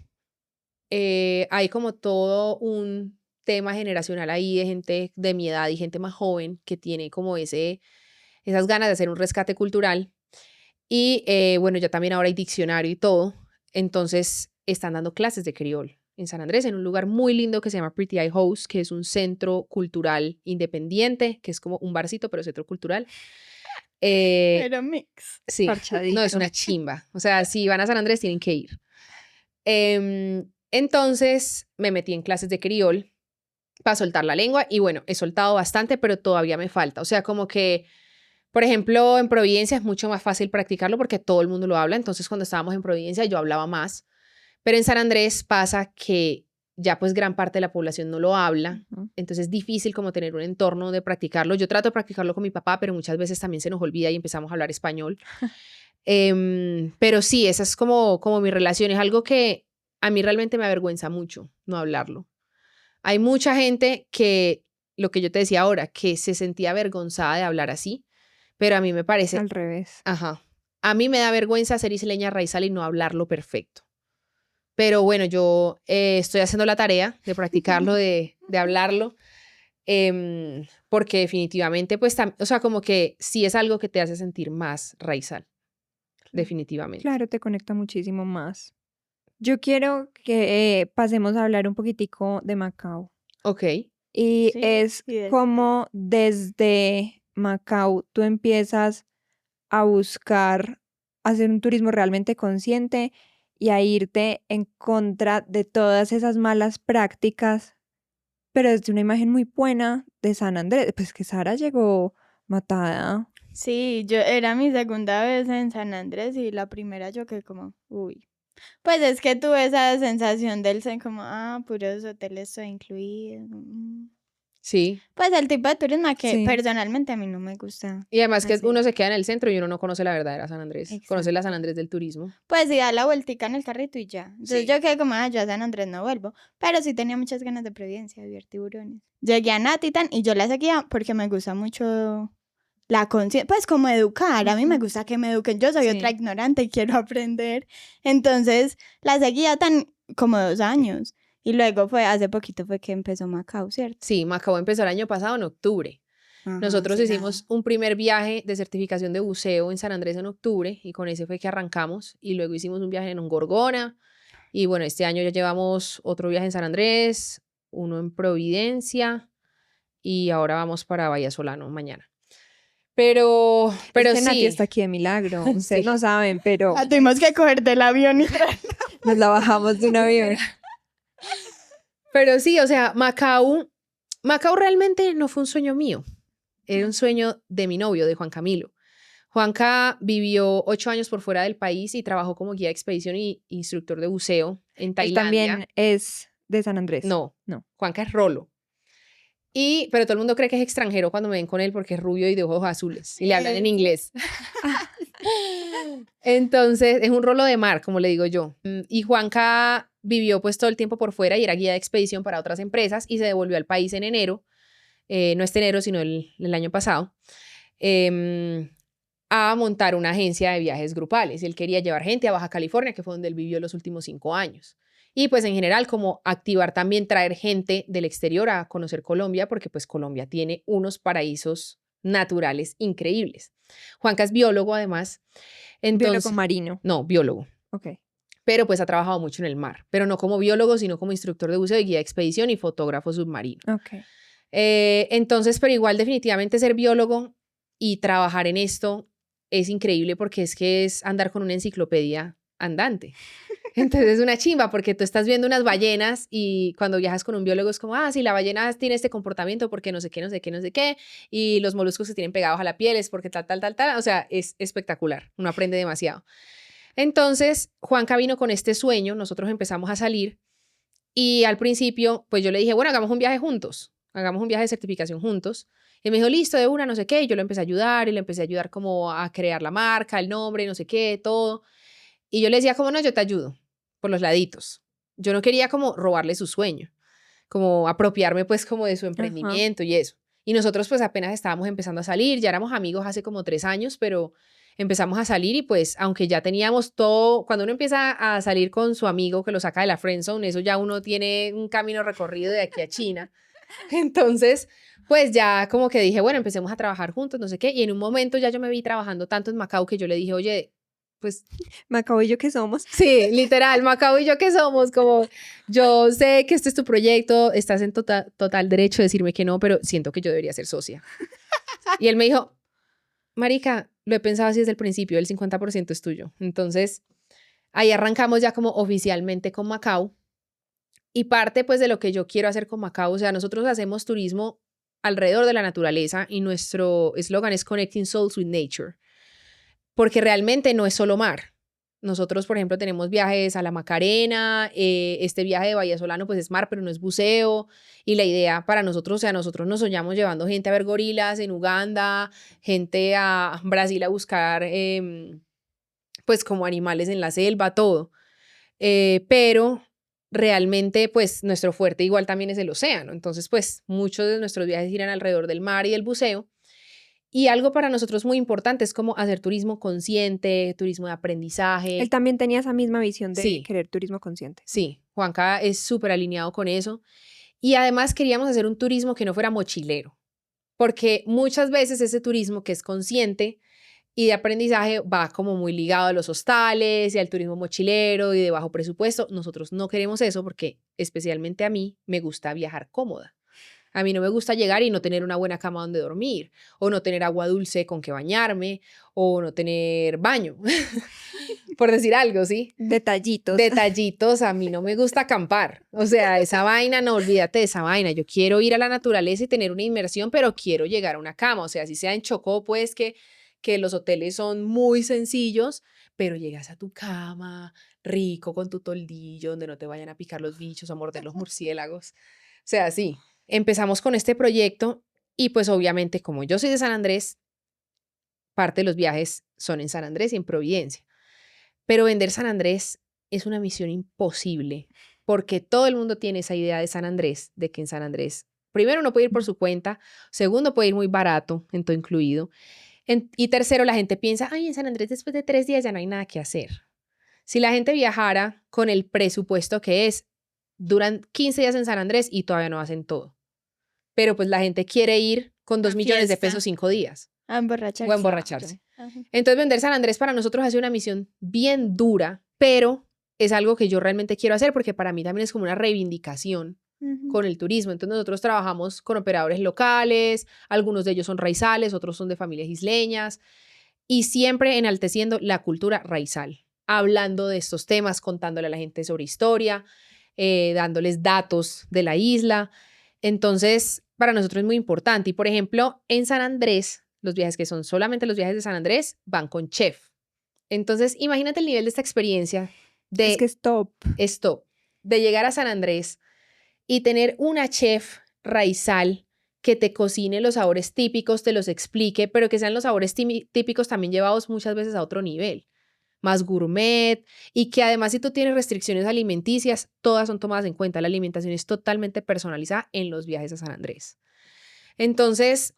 hay como todo un tema generacional ahí de gente de mi edad y gente más joven que tiene como esas ganas de hacer un rescate cultural. Y bueno, ya también ahora hay diccionario y todo. Entonces, están dando clases de criol en San Andrés, en un lugar muy lindo que se llama Pretty Eye House, que es un centro cultural independiente, que es como un barcito, pero centro cultural. Pero mix. Sí, no, es Parchadito. una chimba. O sea, si van a San Andrés, tienen que ir. Entonces, me metí en clases de criol para soltar la lengua y bueno, he soltado bastante, pero todavía me falta. O sea, como que, por ejemplo, en Providencia es mucho más fácil practicarlo porque todo el mundo lo habla. Entonces, cuando estábamos en Providencia, yo hablaba más. Pero en San Andrés pasa que ya pues gran parte de la población no lo habla, Ujú. entonces es difícil como tener un entorno de practicarlo. Yo trato de practicarlo con mi papá, pero muchas veces también se nos olvida y empezamos a hablar español. Pero sí, esa es como mi relación, es algo que a mí realmente me avergüenza mucho no hablarlo. Hay mucha gente que, lo que yo te decía ahora, que se sentía avergonzada de hablar así, pero a mí me parece, Al revés. ajá, a mí me da vergüenza ser isleña raizal y no hablarlo perfecto. Pero bueno, yo estoy haciendo la tarea de practicarlo, de hablarlo, porque definitivamente, pues, o sea, como que sí es algo que te hace sentir más raizal, definitivamente. Claro, te conecta muchísimo más. Yo quiero que pasemos a hablar un poquitico de Macao. Ok, Y Sí, es y de como desde Macao tú empiezas a buscar hacer un turismo realmente consciente y a irte en contra de todas esas malas prácticas, pero desde una imagen muy buena de San Andrés. Pues que Sara llegó matada. Sí, yo era mi segunda vez en San Andrés y la primera yo que como, uy. Pues es que tuve esa sensación del como, puros hoteles todo incluido. Sí. Pues el tipo de turismo que Sí. personalmente a mí no me gusta. Y además que Así. uno se queda en el centro y uno no conoce la verdadera San Andrés. Conoce la San Exacto. Andrés del turismo. Pues sí, da la vueltica en el carrito y ya. Entonces Sí. yo quedé como, yo a San Andrés no vuelvo. Pero sí tenía muchas ganas de Providencia, de ver tiburones. Llegué a Natitan y yo la seguía porque me gusta mucho la conciencia, pues como educar. A mí me gusta que me eduquen. Yo soy otra Sí. ignorante y quiero aprender. Entonces la seguía como 2 años. Y luego hace poquito fue que empezó Macao, ¿cierto? Sí, Macao empezó el año pasado en octubre. Ajá, Nosotros sí, hicimos un primer viaje de certificación de buceo en San Andrés en octubre y con ese fue que arrancamos y luego hicimos un viaje en un Gorgona y bueno, este año ya llevamos otro viaje en San Andrés, uno en Providencia y ahora vamos para Vallasolano mañana. Pero Es que Nati sí, está aquí de milagro. Ustedes Sí. no saben, pero La tuvimos que coger del avión y nos la bajamos de un avión. pero sí, o sea, Macao realmente no fue un sueño mío, era un sueño de mi novio, de Juan Camilo. Juanca vivió 8 años por fuera del país y trabajó como guía de expedición y instructor de buceo en Él Tailandia. también es de San Andrés. No, No. Juanca es rolo. Pero todo el mundo cree que es extranjero cuando me ven con él porque es rubio y de ojos azules y le hablan en Sí. inglés. Entonces, es un rolo de mar, como le digo yo. Y Juanca vivió pues todo el tiempo por fuera y era guía de expedición para otras empresas y se devolvió al país en enero, no este enero, sino el año pasado, a montar una agencia de viajes grupales. Y él quería llevar gente a Baja California, que fue donde él vivió los últimos 5 años. Y pues en general como activar también, traer gente del exterior a conocer Colombia, porque pues Colombia tiene unos paraísos naturales increíbles. Juanca es biólogo además. Entonces, Biólogo marino. no, biólogo. Ok. Pero pues ha trabajado mucho en el mar, pero no como biólogo, sino como instructor de buceo y guía de expedición y fotógrafo submarino. Ok. Entonces, pero igual definitivamente ser biólogo y trabajar en esto es increíble porque es que es andar con una enciclopedia andante. Entonces es una chimba porque tú estás viendo unas ballenas y cuando viajas con un biólogo es como, sí, la ballena tiene este comportamiento porque no sé qué, no sé qué, no sé qué, y los moluscos se tienen pegados a la piel es porque tal, tal, tal, tal, o sea, es espectacular, uno aprende demasiado. Entonces, Juanca vino con este sueño, nosotros empezamos a salir y al principio, pues yo le dije, bueno, hagamos un viaje juntos, hagamos un viaje de certificación juntos. Y me dijo, listo, de una, no sé qué, y yo lo empecé a ayudar y le empecé a ayudar como a crear la marca, el nombre, no sé qué, todo. Y yo le decía, como no, yo te ayudo, por los laditos. Yo no quería como robarle su sueño, como apropiarme pues como de su emprendimiento y eso. Y nosotros pues apenas estábamos empezando a salir, ya éramos amigos hace como 3 años, pero empezamos a salir y pues aunque ya teníamos todo, cuando uno empieza a salir con su amigo que lo saca de la friendzone, eso ya uno tiene un camino recorrido de aquí a China. Entonces, pues ya como que dije, bueno, empecemos a trabajar juntos, no sé qué, y en un momento ya yo me vi trabajando tanto en Macao que yo le dije, oye, pues Macao y yo que somos. sí, literal, Macao y yo que somos, como yo sé que este es tu proyecto, estás en total derecho de decirme que no, pero siento que yo debería ser socia. Y él me dijo, marica, lo he pensado así desde el principio, el 50% es tuyo. Entonces, ahí arrancamos ya como oficialmente con Macao. Y parte pues de lo que yo quiero hacer con Macao, o sea, nosotros hacemos turismo alrededor de la naturaleza y nuestro eslogan es Connecting Souls with Nature, porque realmente no es solo mar. Nosotros, por ejemplo, tenemos viajes a la Macarena, este viaje de Vallasolano pues es mar, pero no es buceo, y la idea para nosotros, o sea, nosotros nos soñamos llevando gente a ver gorilas en Uganda, gente a Brasil a buscar pues como animales en la selva, todo. Pero realmente pues nuestro fuerte igual también es el océano, entonces pues muchos de nuestros viajes giran alrededor del mar y del buceo. Y algo para nosotros muy importante es como hacer turismo consciente, turismo de aprendizaje. Él también tenía esa misma visión de Sí. querer turismo consciente. Sí, Juanca es súper alineado con eso. Y además queríamos hacer un turismo que no fuera mochilero, porque muchas veces ese turismo que es consciente y de aprendizaje va como muy ligado a los hostales y al turismo mochilero y de bajo presupuesto. Nosotros no queremos eso porque especialmente a mí me gusta viajar cómoda. A mí no me gusta llegar y no tener una buena cama donde dormir, o no tener agua dulce con que bañarme, o no tener baño, por decir algo, ¿sí? Detallitos. Detallitos, a mí no me gusta acampar. O sea, esa vaina, no, olvídate de esa vaina. Yo quiero ir a la naturaleza y tener una inmersión, pero quiero llegar a una cama. O sea, si sea en Chocó, pues que los hoteles son muy sencillos, pero llegas a tu cama, rico, con tu toldillo, donde no te vayan a picar los bichos, a morder los murciélagos. O sea, sí. empezamos con este proyecto y pues obviamente como yo soy de San Andrés, parte de los viajes son en San Andrés y en Providencia. Pero vender San Andrés es una misión imposible porque todo el mundo tiene esa idea de San Andrés, de que en San Andrés, primero, uno puede ir por su cuenta, segundo, puede ir muy barato, en todo incluido, y tercero, la gente piensa, ay, en San Andrés después de 3 días ya no hay nada que hacer. Si la gente viajara con el presupuesto que es, duran 15 días en San Andrés y todavía no hacen todo. Pero pues la gente quiere ir con 2 A millones de fiesta. pesos 5 días. A emborracharse. O a emborracharse. Ajá. Entonces vender San Andrés para nosotros ha sido una misión bien dura, pero es algo que yo realmente quiero hacer porque para mí también es como una reivindicación Ujú. con el turismo. Entonces nosotros trabajamos con operadores locales, algunos de ellos son raizales, otros son de familias isleñas, y siempre enalteciendo la cultura raizal, hablando de estos temas, contándole a la gente sobre historia, dándoles datos de la isla. Entonces, para nosotros es muy importante. Y por ejemplo, en San Andrés, los viajes que son solamente los viajes de San Andrés van con chef. Entonces, imagínate el nivel de esta experiencia de Es que es top. esto, de llegar a San Andrés y tener una chef raizal que te cocine los sabores típicos, te los explique, pero que sean los sabores típicos también llevados muchas veces a otro nivel, más gourmet, y que además si tú tienes restricciones alimenticias, todas son tomadas en cuenta. La alimentación es totalmente personalizada en los viajes a San Andrés. Entonces,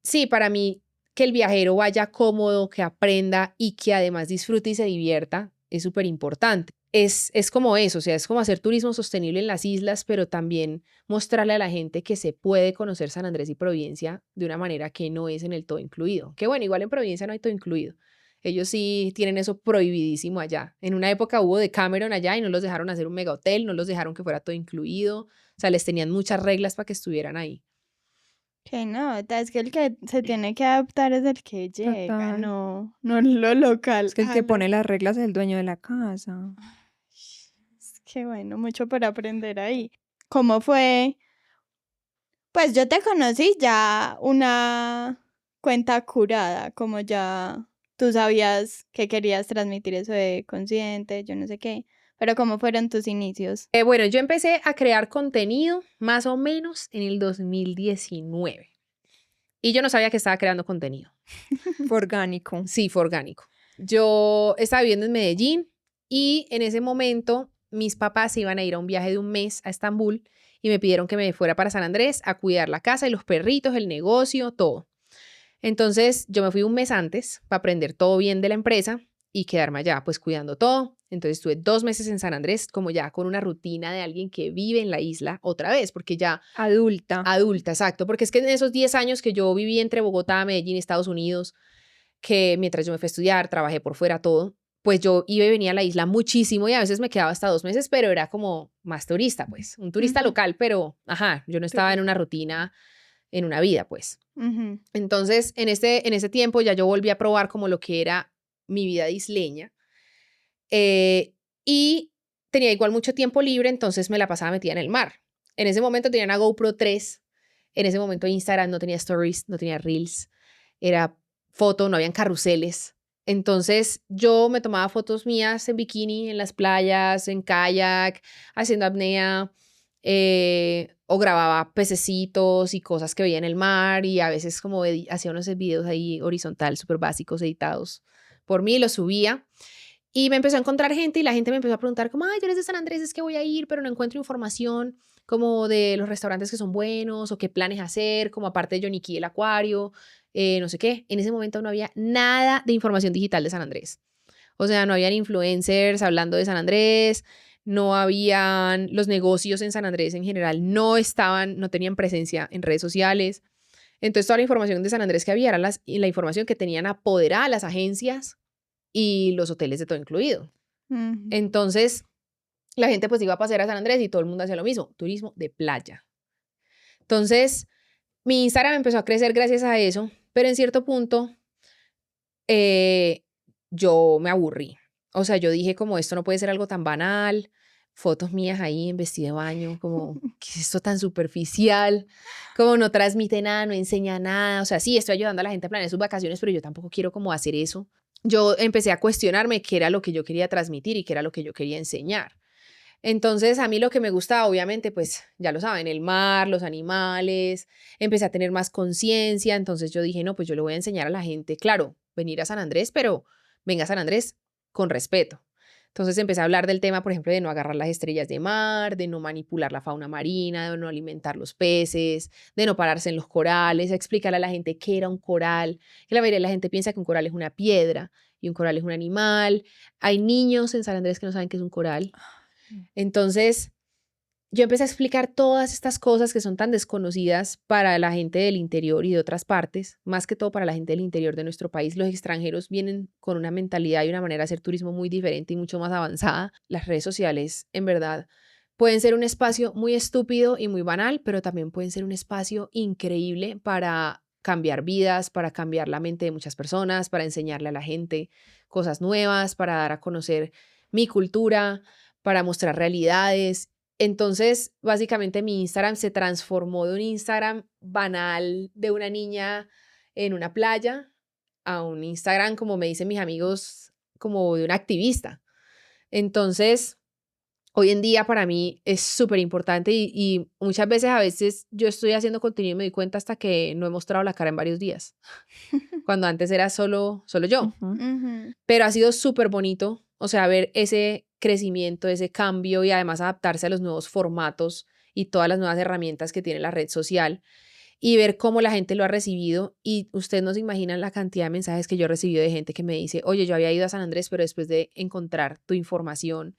sí, para mí, que el viajero vaya cómodo, que aprenda y que además disfrute y se divierta es súper importante. Es como eso, o sea, es como hacer turismo sostenible en las islas, pero también mostrarle a la gente que se puede conocer San Andrés y Providencia de una manera que no es en el todo incluido. Que bueno, igual en Providencia no hay todo incluido. Ellos sí tienen eso prohibidísimo allá. En una época hubo de Cameron allá y no los dejaron hacer un mega hotel, no los dejaron que fuera todo incluido. O sea, les tenían muchas reglas para que estuvieran ahí. Que no, es que el que se tiene que adaptar es el que llega, Total. no lo local. Es que el Ah, que no. pone las reglas es el dueño de la casa. Es que bueno, mucho por aprender ahí. ¿Cómo fue? Pues yo te conocí ya una cuenta curada, como ya tú sabías que querías transmitir eso de consciente, yo no sé qué, pero ¿cómo fueron tus inicios? Bueno, yo empecé a crear contenido más o menos en el 2019 y yo no sabía que estaba creando contenido. Fue orgánico. Sí, fue orgánico. Yo estaba viviendo en Medellín y en ese momento mis papás iban a ir a un viaje de un mes a Estambul y me pidieron que me fuera para San Andrés a cuidar la casa y los perritos, el negocio, todo. Entonces yo me fui un mes antes para aprender todo bien de la empresa y quedarme allá pues cuidando todo. Entonces estuve 2 meses en San Andrés como ya con una rutina de alguien que vive en la isla otra vez, porque ya Adulta. adulta, exacto, porque es que en esos 10 años que yo viví entre Bogotá, Medellín y Estados Unidos, que mientras yo me fui a estudiar, trabajé por fuera, todo, pues yo iba y venía a la isla muchísimo y a veces me quedaba hasta 2 meses, pero era como más turista, pues, un turista Ujú. local, pero, ajá, yo no estaba en una rutina, en una vida, pues. Ujú. Entonces, en ese tiempo ya yo volví a probar como lo que era mi vida de isleña y tenía igual mucho tiempo libre, entonces me la pasaba metida en el mar. En ese momento tenía una GoPro 3, en ese momento Instagram no tenía stories, no tenía reels, era foto, no habían carruseles. Entonces yo me tomaba fotos mías en bikini, en las playas, en kayak, haciendo apnea, o grababa pececitos y cosas que veía en el mar y a veces como hacía unos videos ahí horizontal, súper básicos, editados por mí, los subía. Y me empezó a encontrar gente y la gente me empezó a preguntar como, ay, tú eres de San Andrés, es que voy a ir, pero no encuentro información como de los restaurantes que son buenos o qué planes hacer, como aparte de Johnny Key, el acuario, no sé qué. En ese momento no había nada de información digital de San Andrés. O sea, no habían influencers hablando de San Andrés, no habían los negocios en San Andrés en general, no tenían presencia en redes sociales. Entonces toda la información de San Andrés que había era la información que tenían apoderada las agencias y los hoteles de todo incluido. Ujú. Entonces, la gente pues iba a pasear a San Andrés y todo el mundo hacía lo mismo, turismo de playa. Entonces, mi Instagram empezó a crecer gracias a eso, pero en cierto punto yo me aburrí. O sea, yo dije como esto no puede ser algo tan banal, fotos mías ahí en vestido de baño, como, ¿qué es esto tan superficial? Como no transmite nada, no enseña nada. O sea, sí, estoy ayudando a la gente a planear sus vacaciones, pero yo tampoco quiero como hacer eso. Yo empecé a cuestionarme qué era lo que yo quería transmitir y qué era lo que yo quería enseñar. Entonces, a mí lo que me gusta, obviamente, pues ya lo saben, el mar, los animales, empecé a tener más conciencia, entonces yo dije, no, pues yo le voy a enseñar a la gente, claro, venir a San Andrés, pero venga a San Andrés con respeto. Entonces empecé a hablar del tema, por ejemplo, de no agarrar las estrellas de mar, de no manipular la fauna marina, de no alimentar los peces, de no pararse en los corales, a explicarle a la gente qué era un coral, que la mayoría de la gente piensa que un coral es una piedra y un coral es un animal. Hay niños en San Andrés que no saben qué es un coral. Entonces, yo empecé a explicar todas estas cosas que son tan desconocidas para la gente del interior y de otras partes, más que todo para la gente del interior de nuestro país. Los extranjeros vienen con una mentalidad y una manera de hacer turismo muy diferente y mucho más avanzada. Las redes sociales, en verdad, pueden ser un espacio muy estúpido y muy banal, pero también pueden ser un espacio increíble para cambiar vidas, para cambiar la mente de muchas personas, para enseñarle a la gente cosas nuevas, para dar a conocer mi cultura, para mostrar realidades. Entonces, básicamente mi Instagram se transformó de un Instagram banal de una niña en una playa a un Instagram, como me dicen mis amigos, como de una activista. Entonces, hoy en día para mí es súper importante y muchas veces yo estoy haciendo contenido y me doy cuenta hasta que no he mostrado la cara en varios días, cuando antes era solo yo. Ujú. Ujú. Pero ha sido súper bonito, o sea, ver ese crecimiento, ese cambio y además adaptarse a los nuevos formatos y todas las nuevas herramientas que tiene la red social y ver cómo la gente lo ha recibido. Y ustedes no se imaginan la cantidad de mensajes que yo he recibido de gente que me dice, oye, yo había ido a San Andrés, pero después de encontrar tu información,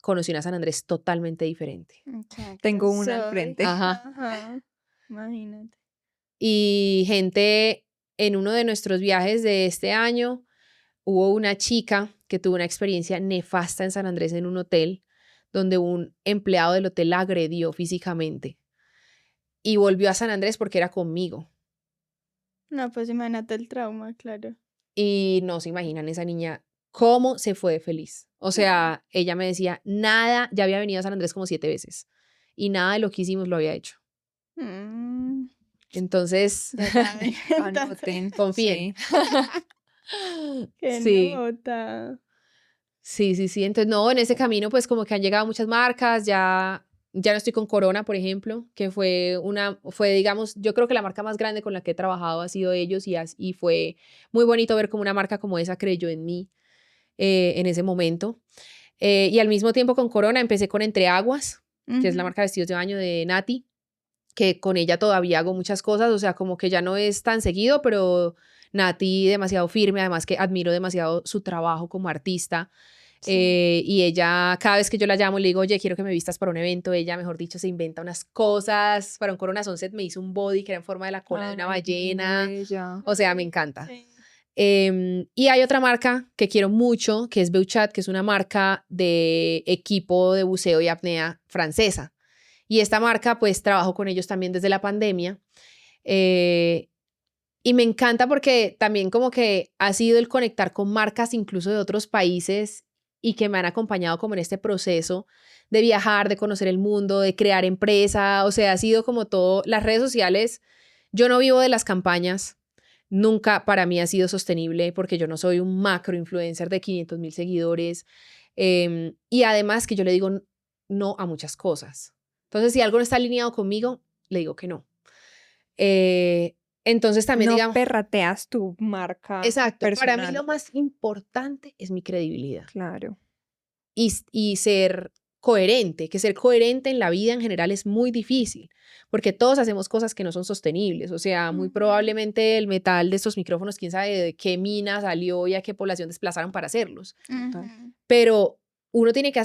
conocí una San Andrés totalmente diferente. Exacto. Tengo una al Soy. frente. Ajá. Ajá. Imagínate. Y gente en uno de nuestros viajes de este año, hubo una chica que tuvo una experiencia nefasta en San Andrés en un hotel, donde un empleado del hotel la agredió físicamente y volvió a San Andrés porque era conmigo. No, pues imagínate el trauma, claro. Y no se imaginan esa niña cómo se fue de feliz. O sea, ella me decía, nada, ya había venido a San Andrés como 7 veces y nada de lo que hicimos lo había hecho. Mm, Entonces, ya saben. Anoten. confíen. Qué Sí. nota. Sí. Entonces, no, en ese camino, pues como que han llegado muchas marcas, ya no estoy con Corona, por ejemplo, que fue, digamos, yo creo que la marca más grande con la que he trabajado ha sido ellos y fue muy bonito ver cómo una marca como esa creyó en mí en ese momento. Y al mismo tiempo con Corona empecé con Entre Aguas, que es la Ujú. marca de vestidos de baño de Nati, que con ella todavía hago muchas cosas, o sea, como que ya no es tan seguido, pero Nati demasiado firme, además que admiro demasiado su trabajo como artista. Sí. Y ella, cada vez que yo la llamo, le digo, oye, quiero que me vistas para un evento. Ella, mejor dicho, se inventa unas cosas. Para un Corona Sunset me hizo un body que era en forma de la cola de una Ay, ballena. bella. O sea, me encanta. Sí. Y hay otra marca que quiero mucho, que es Beuchat, que es una marca de equipo de buceo y apnea francesa. Y esta marca, pues, trabajo con ellos también desde la pandemia. Y me encanta porque también como que ha sido el conectar con marcas incluso de otros países y que me han acompañado como en este proceso de viajar, de conocer el mundo, de crear empresa. O sea, ha sido como todo. Las redes sociales, yo no vivo de las campañas. Nunca para mí ha sido sostenible porque yo no soy un macro influencer de 500,000 seguidores. Y además que yo le digo no a muchas cosas. Entonces, si algo no está alineado conmigo, le digo que no. Entonces también, No digamos, perrateas tu marca exacto, para mí personal. lo más importante es mi credibilidad Claro. y ser coherente, que ser coherente en la vida en general es muy difícil, porque todos hacemos cosas que no son sostenibles, o sea, muy Ujú. probablemente el metal de estos micrófonos, quién sabe de qué mina salió y a qué población desplazaron para hacerlos, Total. Ujú. pero uno tiene que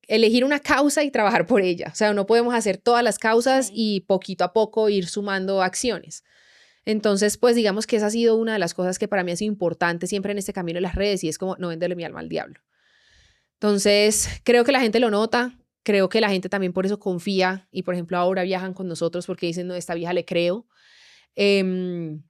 elegir una causa y trabajar por ella, o sea, no podemos hacer todas las causas Sí. y poquito a poco ir sumando acciones. Entonces, pues digamos que esa ha sido una de las cosas que para mí ha sido importante siempre en este camino de las redes y es como no venderle mi alma al diablo. Entonces, creo que la gente lo nota, creo que la gente también por eso confía y, por ejemplo, ahora viajan con nosotros porque dicen, no, esta vieja le creo. Em,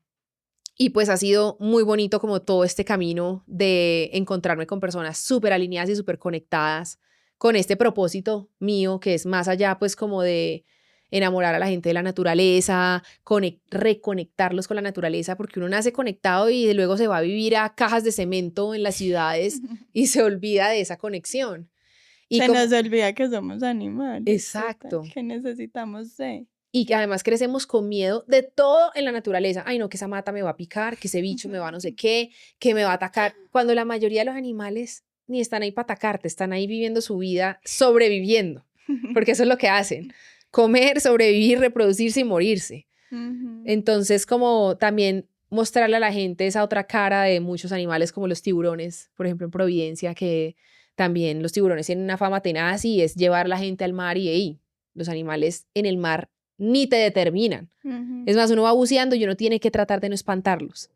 y pues ha sido muy bonito como todo este camino de encontrarme con personas súper alineadas y súper conectadas con este propósito mío que es más allá pues como de enamorar a la gente de la naturaleza, reconectarlos con la naturaleza porque uno nace conectado y luego se va a vivir a cajas de cemento en las ciudades y se olvida de esa conexión. Y Se como- nos olvida que somos animales. Exacto. total, que necesitamos de. Y que además crecemos con miedo de todo en la naturaleza. Ay, no, que esa mata me va a picar, que ese bicho me va a no sé qué, que me va a atacar. Cuando la mayoría de los animales ni están ahí para atacarte, están ahí viviendo su vida, sobreviviendo, porque eso es lo que hacen. Comer, sobrevivir, reproducirse y morirse. Ujú. Entonces, como también mostrarle a la gente esa otra cara de muchos animales como los tiburones, por ejemplo, en Providencia, que también los tiburones tienen una fama tenaz y es llevar la gente al mar y ey, los animales en el mar ni te determinan. Ujú. Es más, uno va buceando y uno tiene que tratar de no espantarlos.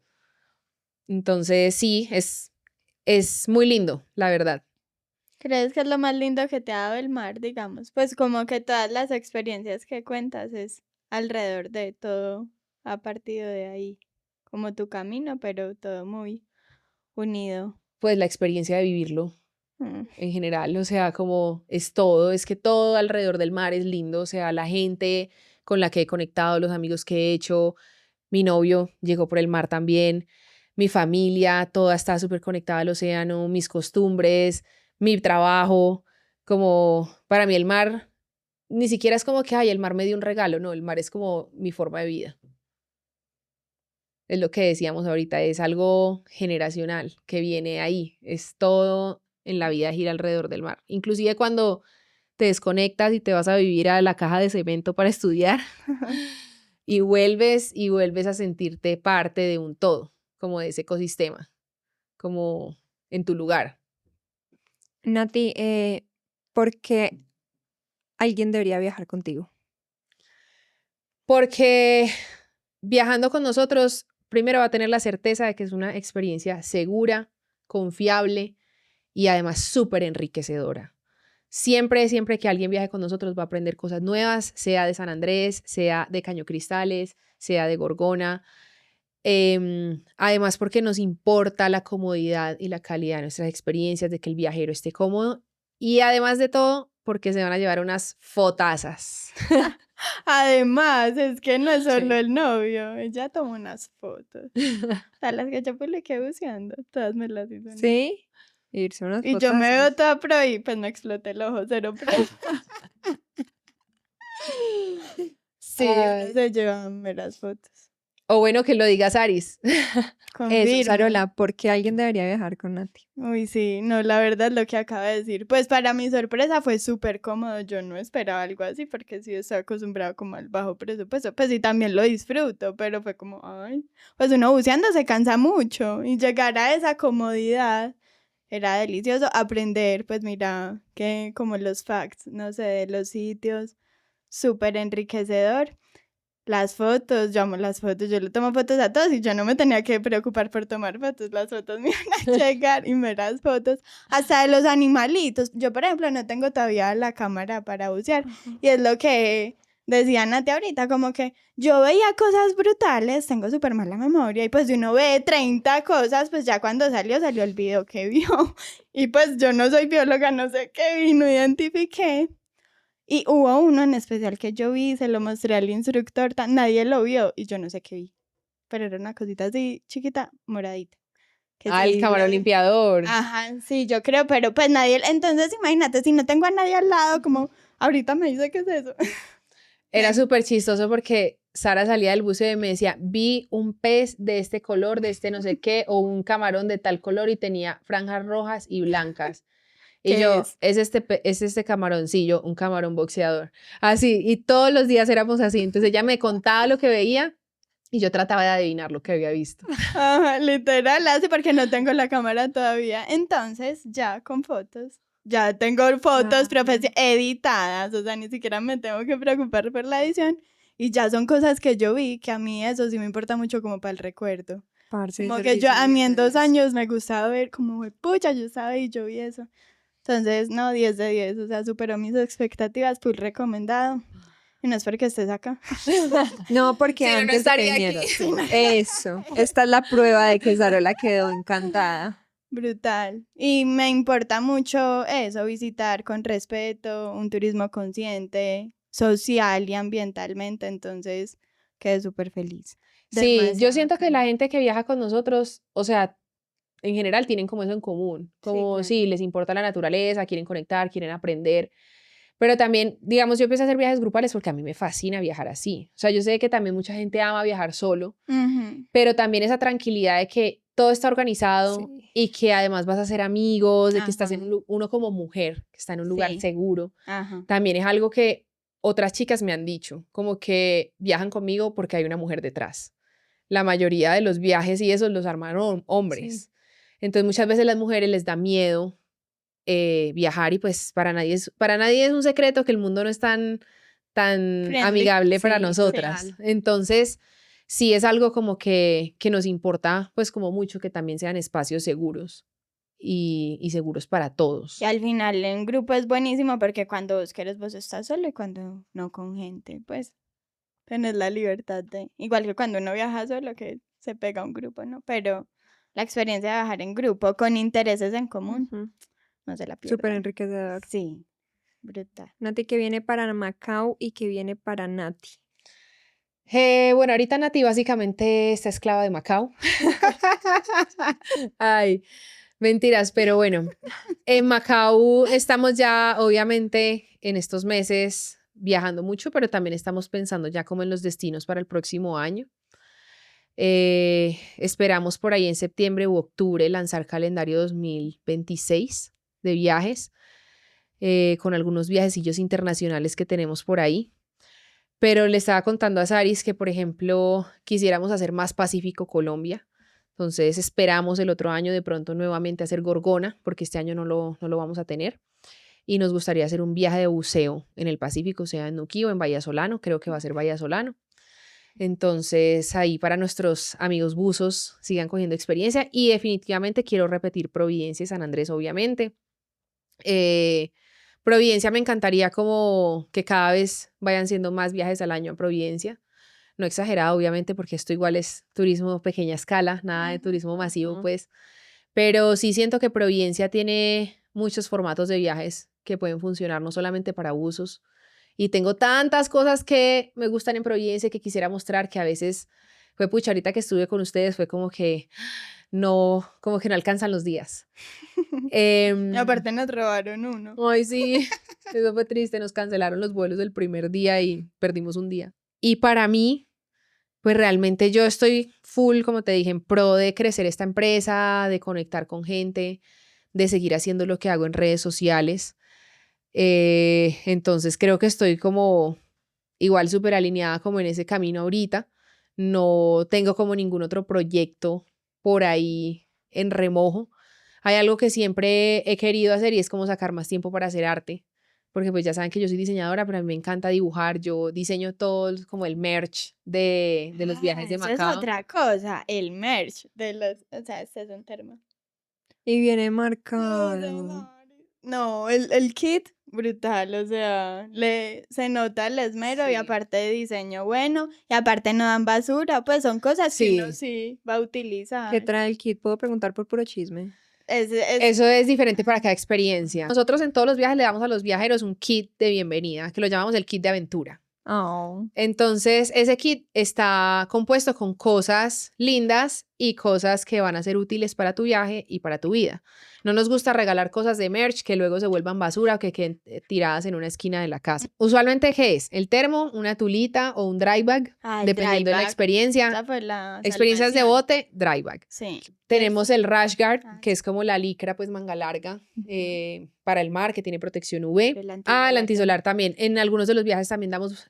Entonces, sí, es muy lindo, la verdad. ¿Crees que es lo más lindo que te ha dado el mar, digamos? Pues como que todas las experiencias que cuentas es alrededor de todo, ha partido de ahí, como tu camino, pero todo muy unido. Pues la experiencia de vivirlo Mm. en general, o sea, como es todo, es que todo alrededor del mar es lindo, o sea, la gente con la que he conectado, los amigos que he hecho, mi novio llegó por el mar también, mi familia, toda está súper conectada al océano, mis costumbres, mi trabajo, como para mí el mar ni siquiera es como que, ay, el mar me dio un regalo, no, el mar es como mi forma de vida. Es lo que decíamos ahorita, es algo generacional que viene ahí, es todo en la vida gira alrededor del mar. Inclusive cuando te desconectas y te vas a vivir a la caja de cemento para estudiar y vuelves a sentirte parte de un todo, como de ese ecosistema, como en tu lugar. Nati, ¿por qué alguien debería viajar contigo? Porque viajando con nosotros, primero va a tener la certeza de que es una experiencia segura, confiable y además súper enriquecedora. Siempre, siempre que alguien viaje con nosotros va a aprender cosas nuevas, sea de San Andrés, sea de Caño Cristales, sea de Gorgona. Además, porque nos importa la comodidad y la calidad de nuestras experiencias, de que el viajero esté cómodo. Y además de todo, porque se van a llevar unas fotazas. Además, es que no es solo Sí. el novio, ella tomó unas fotos. A las que yo publiqué buceando, todas me las hizo. ¿Sí? Irse unas Y yo me veo fotazas. toda pro y pues me exploté el ojo, cero pro. Sí, uno Ay. se lleva meras fotos. O bueno, que lo digas, Aris. Eso, Confirmo. Sarola, ¿por qué alguien debería viajar con Nati? Uy, sí, no, la verdad lo que acaba de decir. Pues para mi sorpresa fue súper cómodo. Yo no esperaba algo así porque sí estoy acostumbrado como al bajo presupuesto. Pues sí, también lo disfruto, pero fue como, ay, pues uno buceando se cansa mucho y llegar a esa comodidad era delicioso. Aprender, pues mira, que como los facts, no sé, de los sitios, súper enriquecedor. Las fotos, yo amo las fotos, yo le tomo fotos a todos y yo no me tenía que preocupar por tomar fotos, las fotos me iban a llegar y me las fotos, hasta de los animalitos. Yo, por ejemplo, no tengo todavía la cámara para bucear y es lo que decía Nati ahorita, como que yo veía cosas brutales, tengo súper mala memoria y pues si uno ve 30 cosas, pues ya cuando salió el video que vio y pues yo no soy bióloga, no sé qué vi, no identifiqué. Y hubo uno en especial que yo vi, se lo mostré al instructor, nadie lo vio y yo no sé qué vi. Pero era una cosita así chiquita, moradita. Que Ah, el sí, camarón limpiador. ajá, sí, yo creo, pero pues nadie, entonces imagínate, si no tengo a nadie al lado, como ahorita me dice qué es eso. Era súper chistoso porque Sara salía del buceo y me decía, vi un pez de este color, de este no sé qué, o un camarón de tal color y tenía franjas rojas y blancas. Y ¿Qué yo, es? es este camaroncillo, un camarón boxeador. Así, y todos los días éramos así. Entonces ella me contaba lo que veía y yo trataba de adivinar lo que había visto. Ajá, literal, así porque no tengo la cámara todavía. Entonces, ya con fotos. Ya tengo fotos editadas, o sea, ni siquiera me tengo que preocupar por la edición. Y ya son cosas que yo vi, que a mí eso sí me importa mucho como para el recuerdo. Parce, Como que yo, a mí en 2 años me gustaba ver como, pucha, yo estaba y yo vi eso. Entonces, no, 10 de 10, o sea, superó mis expectativas, full recomendado. Y no es porque estés acá. No, porque Si no, no antes de que estaría aquí. vinieras. Eso. Esta es la prueba de que Sarola quedó encantada. Brutal. Y me importa mucho eso, visitar con respeto, un turismo consciente, social y ambientalmente. Entonces, quedé súper feliz. Sí, yo Demasiado siento que bacano. la gente que viaja con nosotros, o sea, en general tienen como eso en común, como claro. sí, les importa la naturaleza, quieren conectar, quieren aprender, pero también, digamos, yo empecé a hacer viajes grupales porque a mí me fascina viajar así. O sea, yo sé que también mucha gente ama viajar solo, Ujú. pero también esa tranquilidad de que todo está organizado Sí. y que además vas a ser amigos, de que estás en Ajá. uno como mujer, que está en un lugar Sí. seguro, Ajá. también es algo que otras chicas me han dicho, como que viajan conmigo porque hay una mujer detrás. La mayoría de los viajes y eso los armaron Sí. hombres. Entonces muchas veces las mujeres les da miedo viajar y pues para nadie es un secreto que el mundo no es tan Friendly. amigable para Sí, nosotras. total. Entonces, sí es algo como que nos importa pues como mucho que también sean espacios seguros y seguros para todos. Y al final en grupo es buenísimo porque cuando vos quieres vos estás solo y cuando no con gente, pues tenés la libertad de... Igual que cuando uno viaja solo que se pega a un grupo, ¿no? Pero la experiencia de viajar en grupo con intereses en común, Ujú. no se la Súper pierdan. enriquecedor. Sí, brutal. Nati que viene para Macao y que viene para Nati. Bueno, ahorita Nati básicamente está esclava de Macao. Ay, mentiras, pero bueno, en Macao estamos ya, obviamente, en estos meses viajando mucho, pero también estamos pensando ya como en los destinos para el próximo año. Esperamos por ahí en septiembre u octubre lanzar calendario 2026 de viajes, con algunos viajecillos internacionales que tenemos por ahí. Pero le estaba contando a Saris que, por ejemplo, quisiéramos hacer más Pacífico Colombia. Entonces esperamos el otro año de pronto nuevamente hacer Gorgona, porque este año no lo vamos a tener. Y nos gustaría hacer un viaje de buceo en el Pacífico, sea en Nuquí o en Vallasolano. Creo que va a ser Vallasolano. Entonces ahí para nuestros amigos buzos sigan cogiendo experiencia. Y definitivamente quiero repetir Providencia y San Andrés, obviamente. Eh, Providencia me encantaría como que cada vez vayan siendo más viajes al año a Providencia. No exagerado, obviamente, porque esto igual es turismo pequeña escala, nada de turismo masivo, Ujú. pues. Pero sí siento que Providencia tiene muchos formatos de viajes que pueden funcionar no solamente para buzos. Y tengo tantas cosas que me gustan en Providencia que quisiera mostrar que a veces fue pucha, ahorita que estuve con ustedes fue como que no alcanzan los días. Y aparte nos robaron uno. Ay, sí, eso fue triste, nos cancelaron los vuelos del primer día y perdimos un día. Y para mí, pues realmente yo estoy full, como te dije, en pro de crecer esta empresa, de conectar con gente, de seguir haciendo lo que hago en redes sociales. Entonces creo que estoy como igual súper alineada como en ese camino ahorita. No tengo como ningún otro proyecto por ahí en remojo. Hay algo que siempre he querido hacer y es como sacar más tiempo para hacer arte, porque pues ya saben que yo soy diseñadora, pero a mí me encanta dibujar. Yo diseño todo como el merch de los viajes de Eso es Macao. otra cosa, el merch de los, o sea, este es un termo. Y viene marcado. No, el kit, brutal, o sea, se nota el esmero y Sí. aparte de diseño bueno, y aparte no dan basura, pues son cosas que uno Sí. sí va a utilizar. ¿Qué trae el kit? ¿Puedo preguntar por puro chisme? Eso es diferente para cada experiencia. Nosotros en todos los viajes le damos a los viajeros un kit de bienvenida, que lo llamamos el kit de aventura. Oh. Entonces, ese kit está compuesto con cosas lindas y cosas que van a ser útiles para tu viaje y para tu vida. No nos gusta regalar cosas de merch que luego se vuelvan basura o que queden tiradas en una esquina de la casa. Usualmente, ¿qué es? El termo, una tulita o un dry bag, el dependiendo dry de la bag, experiencia. esa fue la Experiencias de salvación. bote, dry bag. Sí. Tenemos el rash guard, Ah, que es como la licra, pues manga larga, para el mar, que tiene protección UV. El El antisolar antisolar también. En algunos de los viajes también damos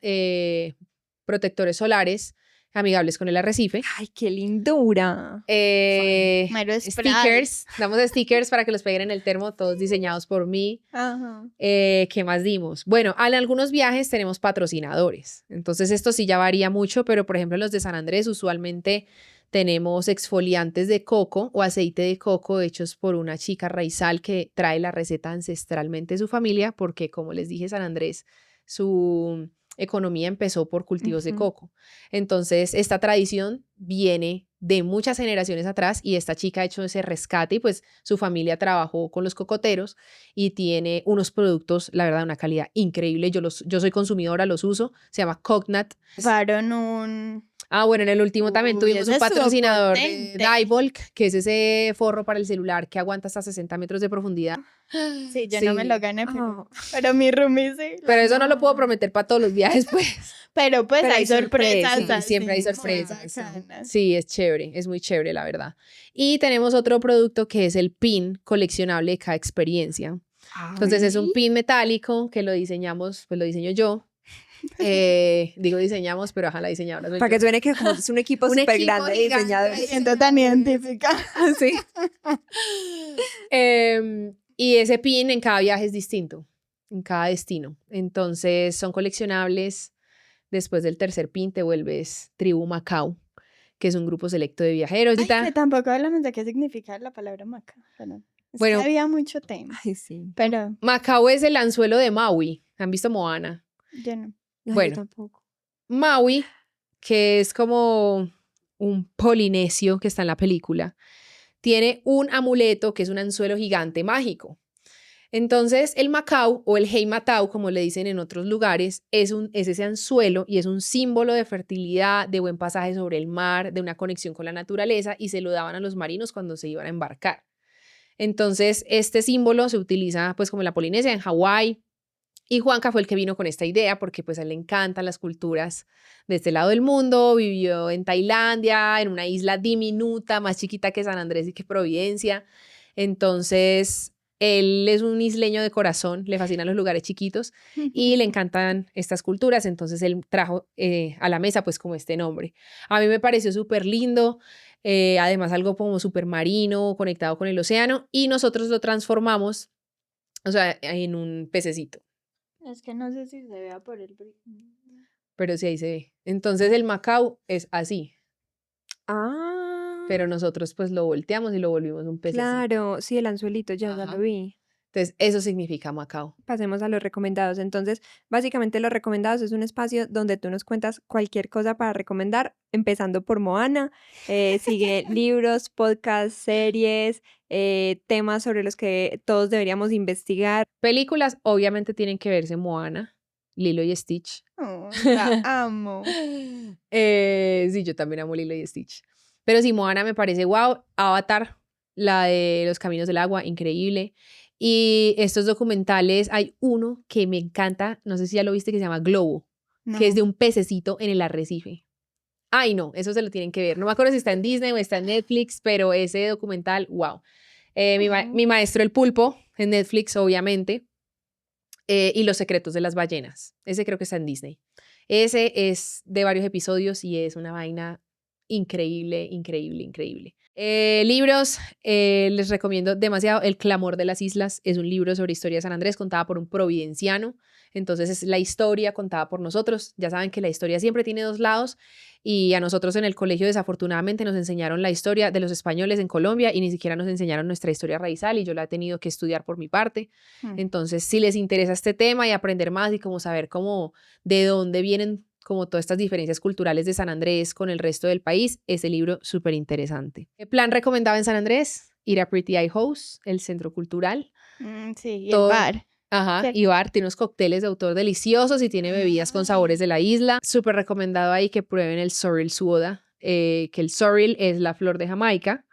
protectores solares amigables con el arrecife. ¡Ay, qué lindura! Mero spray. Stickers, damos stickers para que los peguen en el termo, todos diseñados por mí. Ajá. ¿Qué más dimos? Bueno, en algunos viajes tenemos patrocinadores, entonces esto sí ya varía mucho, pero por ejemplo en los de San Andrés usualmente tenemos exfoliantes de coco o aceite de coco hechos por una chica raizal que trae la receta ancestralmente de su familia, porque como les dije, San Andrés, su economía empezó por cultivos de Ujú. coco. Entonces, esta tradición viene de muchas generaciones atrás y esta chica ha hecho ese rescate y pues su familia trabajó con los cocoteros y tiene unos productos, la verdad, de una calidad increíble. Yo soy consumidora, los uso. Se llama Cognat. Llevaron un Ah, bueno, en el último también Uy, tuvimos ese un estuvo patrocinador de potente. Diebold, que es ese forro para el celular que aguanta hasta 60 metros de profundidad. Sí, yo no me lo Sí, gané, Oh, pero mi roomie sí. pero eso no lo puedo ganó. prometer para todos los viajes, pues. Pero pues Pero hay hay sorpresas sorpresas. Sí, siempre hay así, muy sorpresas. bacanas. Sí, es chévere, es muy chévere, la verdad. Y tenemos otro producto que es el pin coleccionable de cada experiencia. Entonces es un Ay. pin metálico que lo diseñamos, pues lo diseño yo. Digo diseñamos, pero ajá, la diseñadora soy Para yo. que suene que como es un equipo Un súper equipo grande de gigante de diseñadores. Me siento tan identificada. Sí. Y ese pin en cada viaje es distinto, en cada destino. Entonces son coleccionables. Después del tercer pin te vuelves Tribu Macao, que es un grupo selecto de viajeros. Ay, que tampoco hablamos de qué significa la palabra maca. Pero es Bueno, que había mucho tema. Ay, sí. Pero Macao es el anzuelo de Maui. ¿Han visto Moana? yo no. No, Bueno. yo tampoco. Maui, que es como un polinesio que está en la película, tiene un amuleto que es un anzuelo gigante mágico. Entonces, el Macao o el Hei Matau, como le dicen en otros lugares, es ese anzuelo y es un símbolo de fertilidad, de buen pasaje sobre el mar, de una conexión con la naturaleza y se lo daban a los marinos cuando se iban a embarcar. Entonces, este símbolo se utiliza pues como en la Polinesia, en Hawái, y Juanca fue el que vino con esta idea porque pues a él le encantan las culturas de este lado del mundo, vivió en Tailandia, en una isla diminuta, más chiquita que San Andrés y que Providencia. Entonces, él es un isleño de corazón, le fascinan los lugares chiquitos y le encantan estas culturas, entonces él trajo a la mesa pues como este nombre. A mí me pareció súper lindo, además algo como súper marino, conectado con el océano y nosotros lo transformamos, o sea, en un pececito. Es que no sé si se vea por el Pero sí ahí se ve. Entonces el Macao es así, Ah, pero nosotros pues lo volteamos y lo volvimos un pececito. claro. Sí, el anzuelito, ya Ajá. lo vi. Entonces eso significa Macao. Pasemos a los recomendados. Entonces, básicamente los recomendados es un espacio donde tú nos cuentas cualquier cosa para recomendar, empezando por Moana. Sigue libros, podcasts, series, temas sobre los que todos deberíamos investigar. Películas obviamente tienen que verse Moana, Lilo y Stitch. Oh, la amo. Sí, yo también amo Lilo y Stitch. Pero sí, Moana me parece wow. Avatar, la de los caminos del agua, increíble. Y estos documentales, hay uno que me encanta, no sé si ya lo viste, que se llama Globo, que es de No. un pececito en el arrecife. Ay, no, eso se lo tienen que ver. No me acuerdo si está en Disney o está en Netflix, pero ese documental, wow. Mi maestro el pulpo, en Netflix, obviamente. Y Los secretos de las ballenas. Ese creo que está en Disney. Ese es de varios episodios y es una vaina increíble, increíble, increíble. Libros, les recomiendo demasiado. El clamor de las islas es un libro sobre historia de San Andrés contada por un providenciano. Entonces es la historia contada por nosotros. Ya saben que la historia siempre tiene dos lados y a nosotros en el colegio desafortunadamente nos enseñaron la historia de los españoles en Colombia y ni siquiera nos enseñaron nuestra historia raizal y yo la he tenido que estudiar por mi parte. Entonces, si les interesa este tema y aprender más y como saber cómo de dónde vienen como todas estas diferencias culturales de San Andrés con el resto del país, ese libro súper interesante. ¿Qué plan recomendaba en San Andrés? Ir a Pretty Eye House, el centro cultural. Sí, y el Todo- bar. Ajá, ¿Cierto? y bar, tiene unos cócteles de autor deliciosos y tiene bebidas con sabores de la isla. Súper recomendado ahí que prueben el Sorrel Soda, que el Sorrel es la flor de Jamaica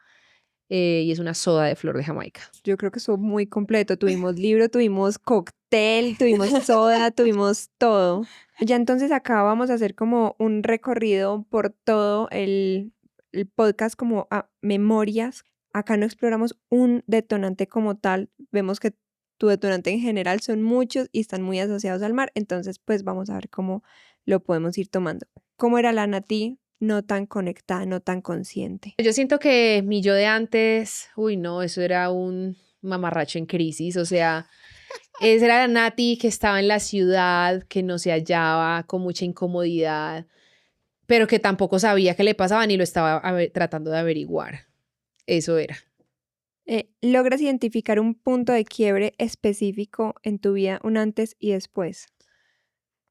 y es una soda de flor de Jamaica. Yo creo que estuvo muy completo. Tuvimos libro, tuvimos cóctel, tuvimos soda, tuvimos todo. Ya entonces acá vamos a hacer como un recorrido por todo el podcast como a memorias. Acá no exploramos un detonante como tal. Vemos que tu detonante en general son muchos y están muy asociados al mar. Entonces, pues vamos a ver cómo lo podemos ir tomando. ¿Cómo era la Nati? No tan conectada, no tan consciente. Yo siento que mi yo de antes, uy, no, eso era un mamarracho en crisis, o sea, esa era la Nati que estaba en la ciudad, que no se hallaba, con mucha incomodidad, pero que tampoco sabía qué le pasaba ni lo estaba tratando de averiguar. Eso era. ¿Logras identificar un punto de quiebre específico en tu vida, un antes y después?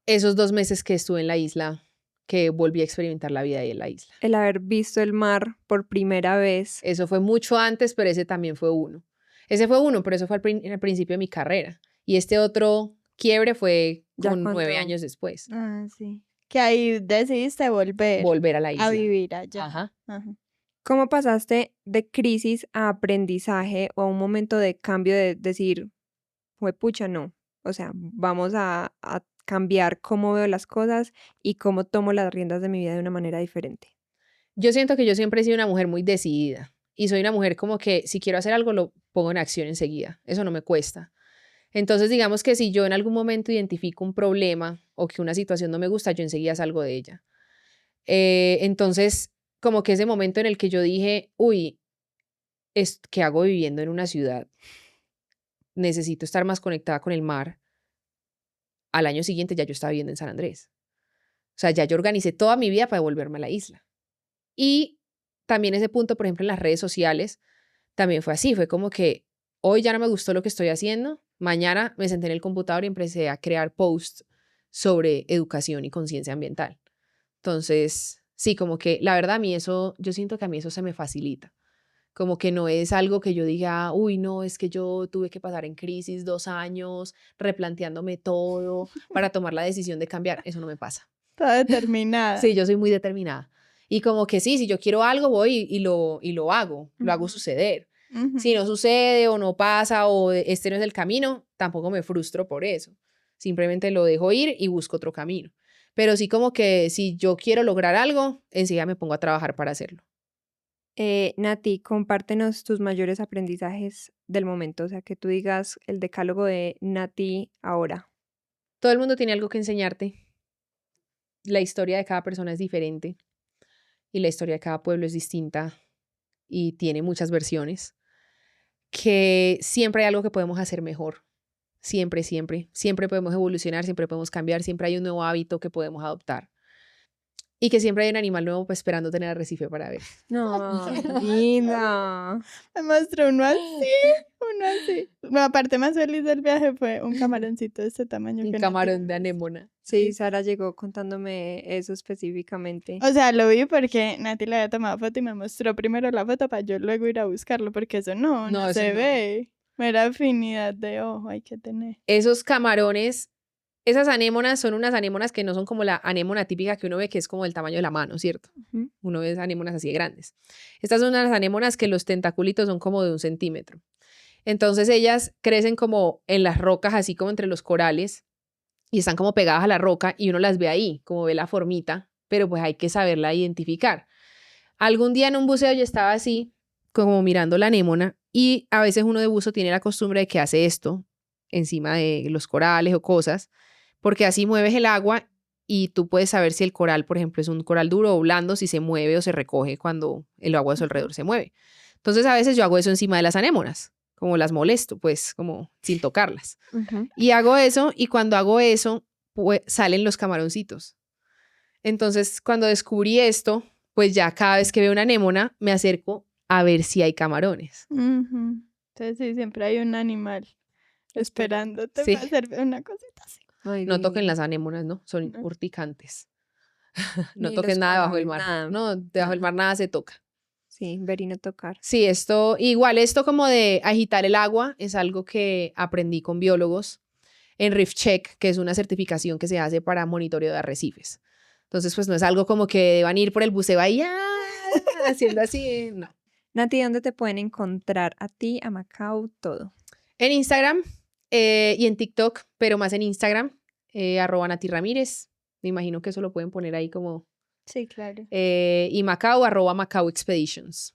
Esos 2 meses que estuve en la isla, que volví a experimentar la vida ahí en la isla. El haber visto el mar por primera vez. Eso fue mucho antes, pero ese también fue uno. Ese fue uno, pero eso fue al principio de mi carrera. Y este otro quiebre fue Ya como 9 cuando- años después. Ah, sí. Que ahí decidiste volver a la a isla. vivir allá. Ajá. Ajá. ¿Cómo pasaste de crisis a aprendizaje o a un momento de cambio de decir, pucha, no? O sea, vamos a cambiar cómo veo las cosas y cómo tomo las riendas de mi vida de una manera diferente. Yo siento que yo siempre he sido una mujer muy decidida y soy una mujer como que si quiero hacer algo lo pongo en acción enseguida. Eso no me cuesta. Entonces, digamos que si yo en algún momento identifico un problema o que una situación no me gusta, yo enseguida salgo de ella. Entonces, como que ese momento en el que yo dije, uy, ¿qué hago viviendo en una ciudad? Necesito estar más conectada con el mar. Al año siguiente ya yo estaba viviendo en San Andrés. O sea, ya yo organicé toda mi vida para devolverme a la isla. Y también ese punto, por ejemplo, en las redes sociales, también fue así. Fue como que hoy ya no me gustó lo que estoy haciendo. Mañana me senté en el computador y empecé a crear posts sobre educación y conciencia ambiental. Entonces, sí, como que la verdad a mí eso, yo siento que a mí eso se me facilita. Como que no es algo que yo diga, uy, no, es que yo tuve que pasar en crisis 2 años, replanteándome todo para tomar la decisión de cambiar. Eso no me pasa. Toda determinada. Sí, yo soy muy determinada. Y como que sí, si yo quiero algo, voy y lo hago, lo hago Ujú. suceder. Ujú. Si no sucede o no pasa o este no es el camino, tampoco me frustro por eso. Simplemente lo dejo ir y busco otro camino. Pero sí como que si yo quiero lograr algo, enseguida me pongo a trabajar para hacerlo. Nati, compártenos tus mayores aprendizajes del momento, o sea, que tú digas el decálogo de Nati ahora. Todo el mundo tiene algo que enseñarte. La historia de cada persona es diferente y la historia de cada pueblo es distinta y tiene muchas versiones. Que siempre hay algo que podemos hacer mejor. Siempre, siempre. Siempre podemos evolucionar, siempre podemos cambiar, siempre hay un nuevo hábito que podemos adoptar. Y que siempre hay un animal nuevo pues, esperando tener arrecife para ver. No, linda. Me mostró uno así, uno así. La parte más feliz del viaje fue un camaroncito de este tamaño. Un que camarón de anémona. Sí, Sara llegó contándome eso específicamente. O sea, lo vi porque Nati le había tomado foto y me mostró primero la foto para yo luego ir a buscarlo, porque eso no No, eso se no. ve. Mera afinidad de ojo hay que tener. Esos camarones, esas anémonas son unas anémonas que no son como la anémona típica que uno ve que es como del tamaño de la mano, ¿cierto? Ujú. Uno ve anémonas así de grandes. Estas son unas anémonas que los tentaculitos son como de 1 centímetro. Entonces ellas crecen como en las rocas, así como entre los corales, y están como pegadas a la roca y uno las ve ahí, como ve la formita, pero pues hay que saberla identificar. Algún día en un buceo yo estaba así, como mirando la anémona, y a veces uno de buzo tiene la costumbre de que hace esto encima de los corales o cosas, porque así mueves el agua y tú puedes saber si el coral, por ejemplo, es un coral duro o blando, si se mueve o se recoge cuando el agua a su alrededor se mueve. Entonces a veces yo hago eso encima de las anémonas, como las molesto, pues como sin tocarlas. Ujú. Y hago eso y cuando hago eso, pues salen los camaroncitos. Entonces cuando descubrí esto, pues ya cada vez que veo una anémona me acerco a ver si hay camarones. Ujú. Entonces sí, siempre hay un animal esperándote Sí. para hacer una cosita así. Ay, No toquen divino. las anémonas, ¿no? Son No. urticantes. No Ni toquen los nada debajo del corales, mar. nada. No, debajo del Nada. mar nada se toca. Sí, ver y no tocar. Sí, igual esto como de agitar el agua es algo que aprendí con biólogos en Reef Check, que es una certificación que se hace para monitoreo de arrecifes. Entonces, pues no es algo como que deban ir por el buceo ahí haciendo así, no. Nati, ¿dónde te pueden encontrar? A ti, a Macao, todo. En Instagram y en TikTok, pero más en Instagram, @Nati Ramírez. Me imagino que eso lo pueden poner ahí como. Sí, claro. Y Macao, @Macao Expeditions.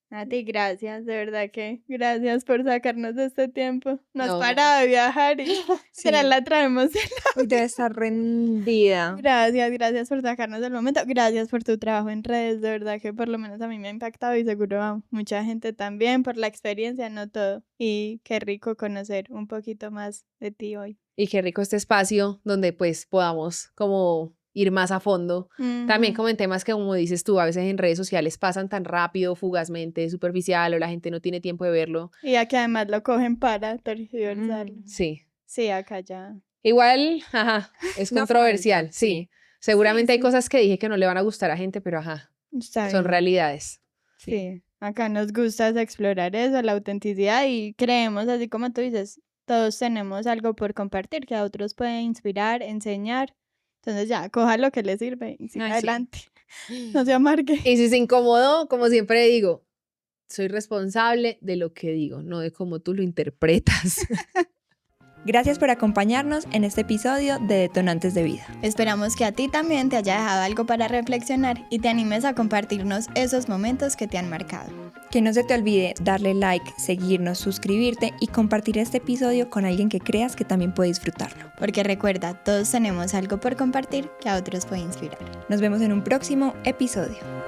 Nati, gracias, de verdad que gracias por sacarnos de este tiempo. No has No. parado de viajar y será Sí. la traemos. Uy, debe estar rendida. Gracias por sacarnos del momento. Gracias por tu trabajo en redes, de verdad que por lo menos a mí me ha impactado y seguro a mucha gente también por la experiencia, no todo. Y qué rico conocer un poquito más de ti hoy. Y qué rico este espacio donde pues podamos como ir más a fondo. También Ujú. como en temas que, como dices tú, a veces en redes sociales pasan tan rápido, fugazmente, superficial, o la gente no tiene tiempo de verlo. Y aquí además lo cogen para tergiversarlo. Sí. Sí, acá ya. Igual, ajá, es No controversial, falta, sí. sí. Seguramente hay sí. cosas que dije que no le van a gustar a gente, pero ajá, Está son bien. realidades. Sí, acá nos gusta es explorar eso, la autenticidad y creemos, así como tú dices, todos tenemos algo por compartir que a otros puede inspirar, enseñar Entonces ya, coja lo que le sirve y siga Ay, sí. adelante. No se amargue. Y si se incomodó, como siempre digo, soy responsable de lo que digo, no de cómo tú lo interpretas. Gracias por acompañarnos en este episodio de Detonantes de Vida. Esperamos que a ti también te haya dejado algo para reflexionar y te animes a compartirnos esos momentos que te han marcado. Que no se te olvide darle like, seguirnos, suscribirte y compartir este episodio con alguien que creas que también puede disfrutarlo. Porque recuerda, todos tenemos algo por compartir que a otros puede inspirar. Nos vemos en un próximo episodio.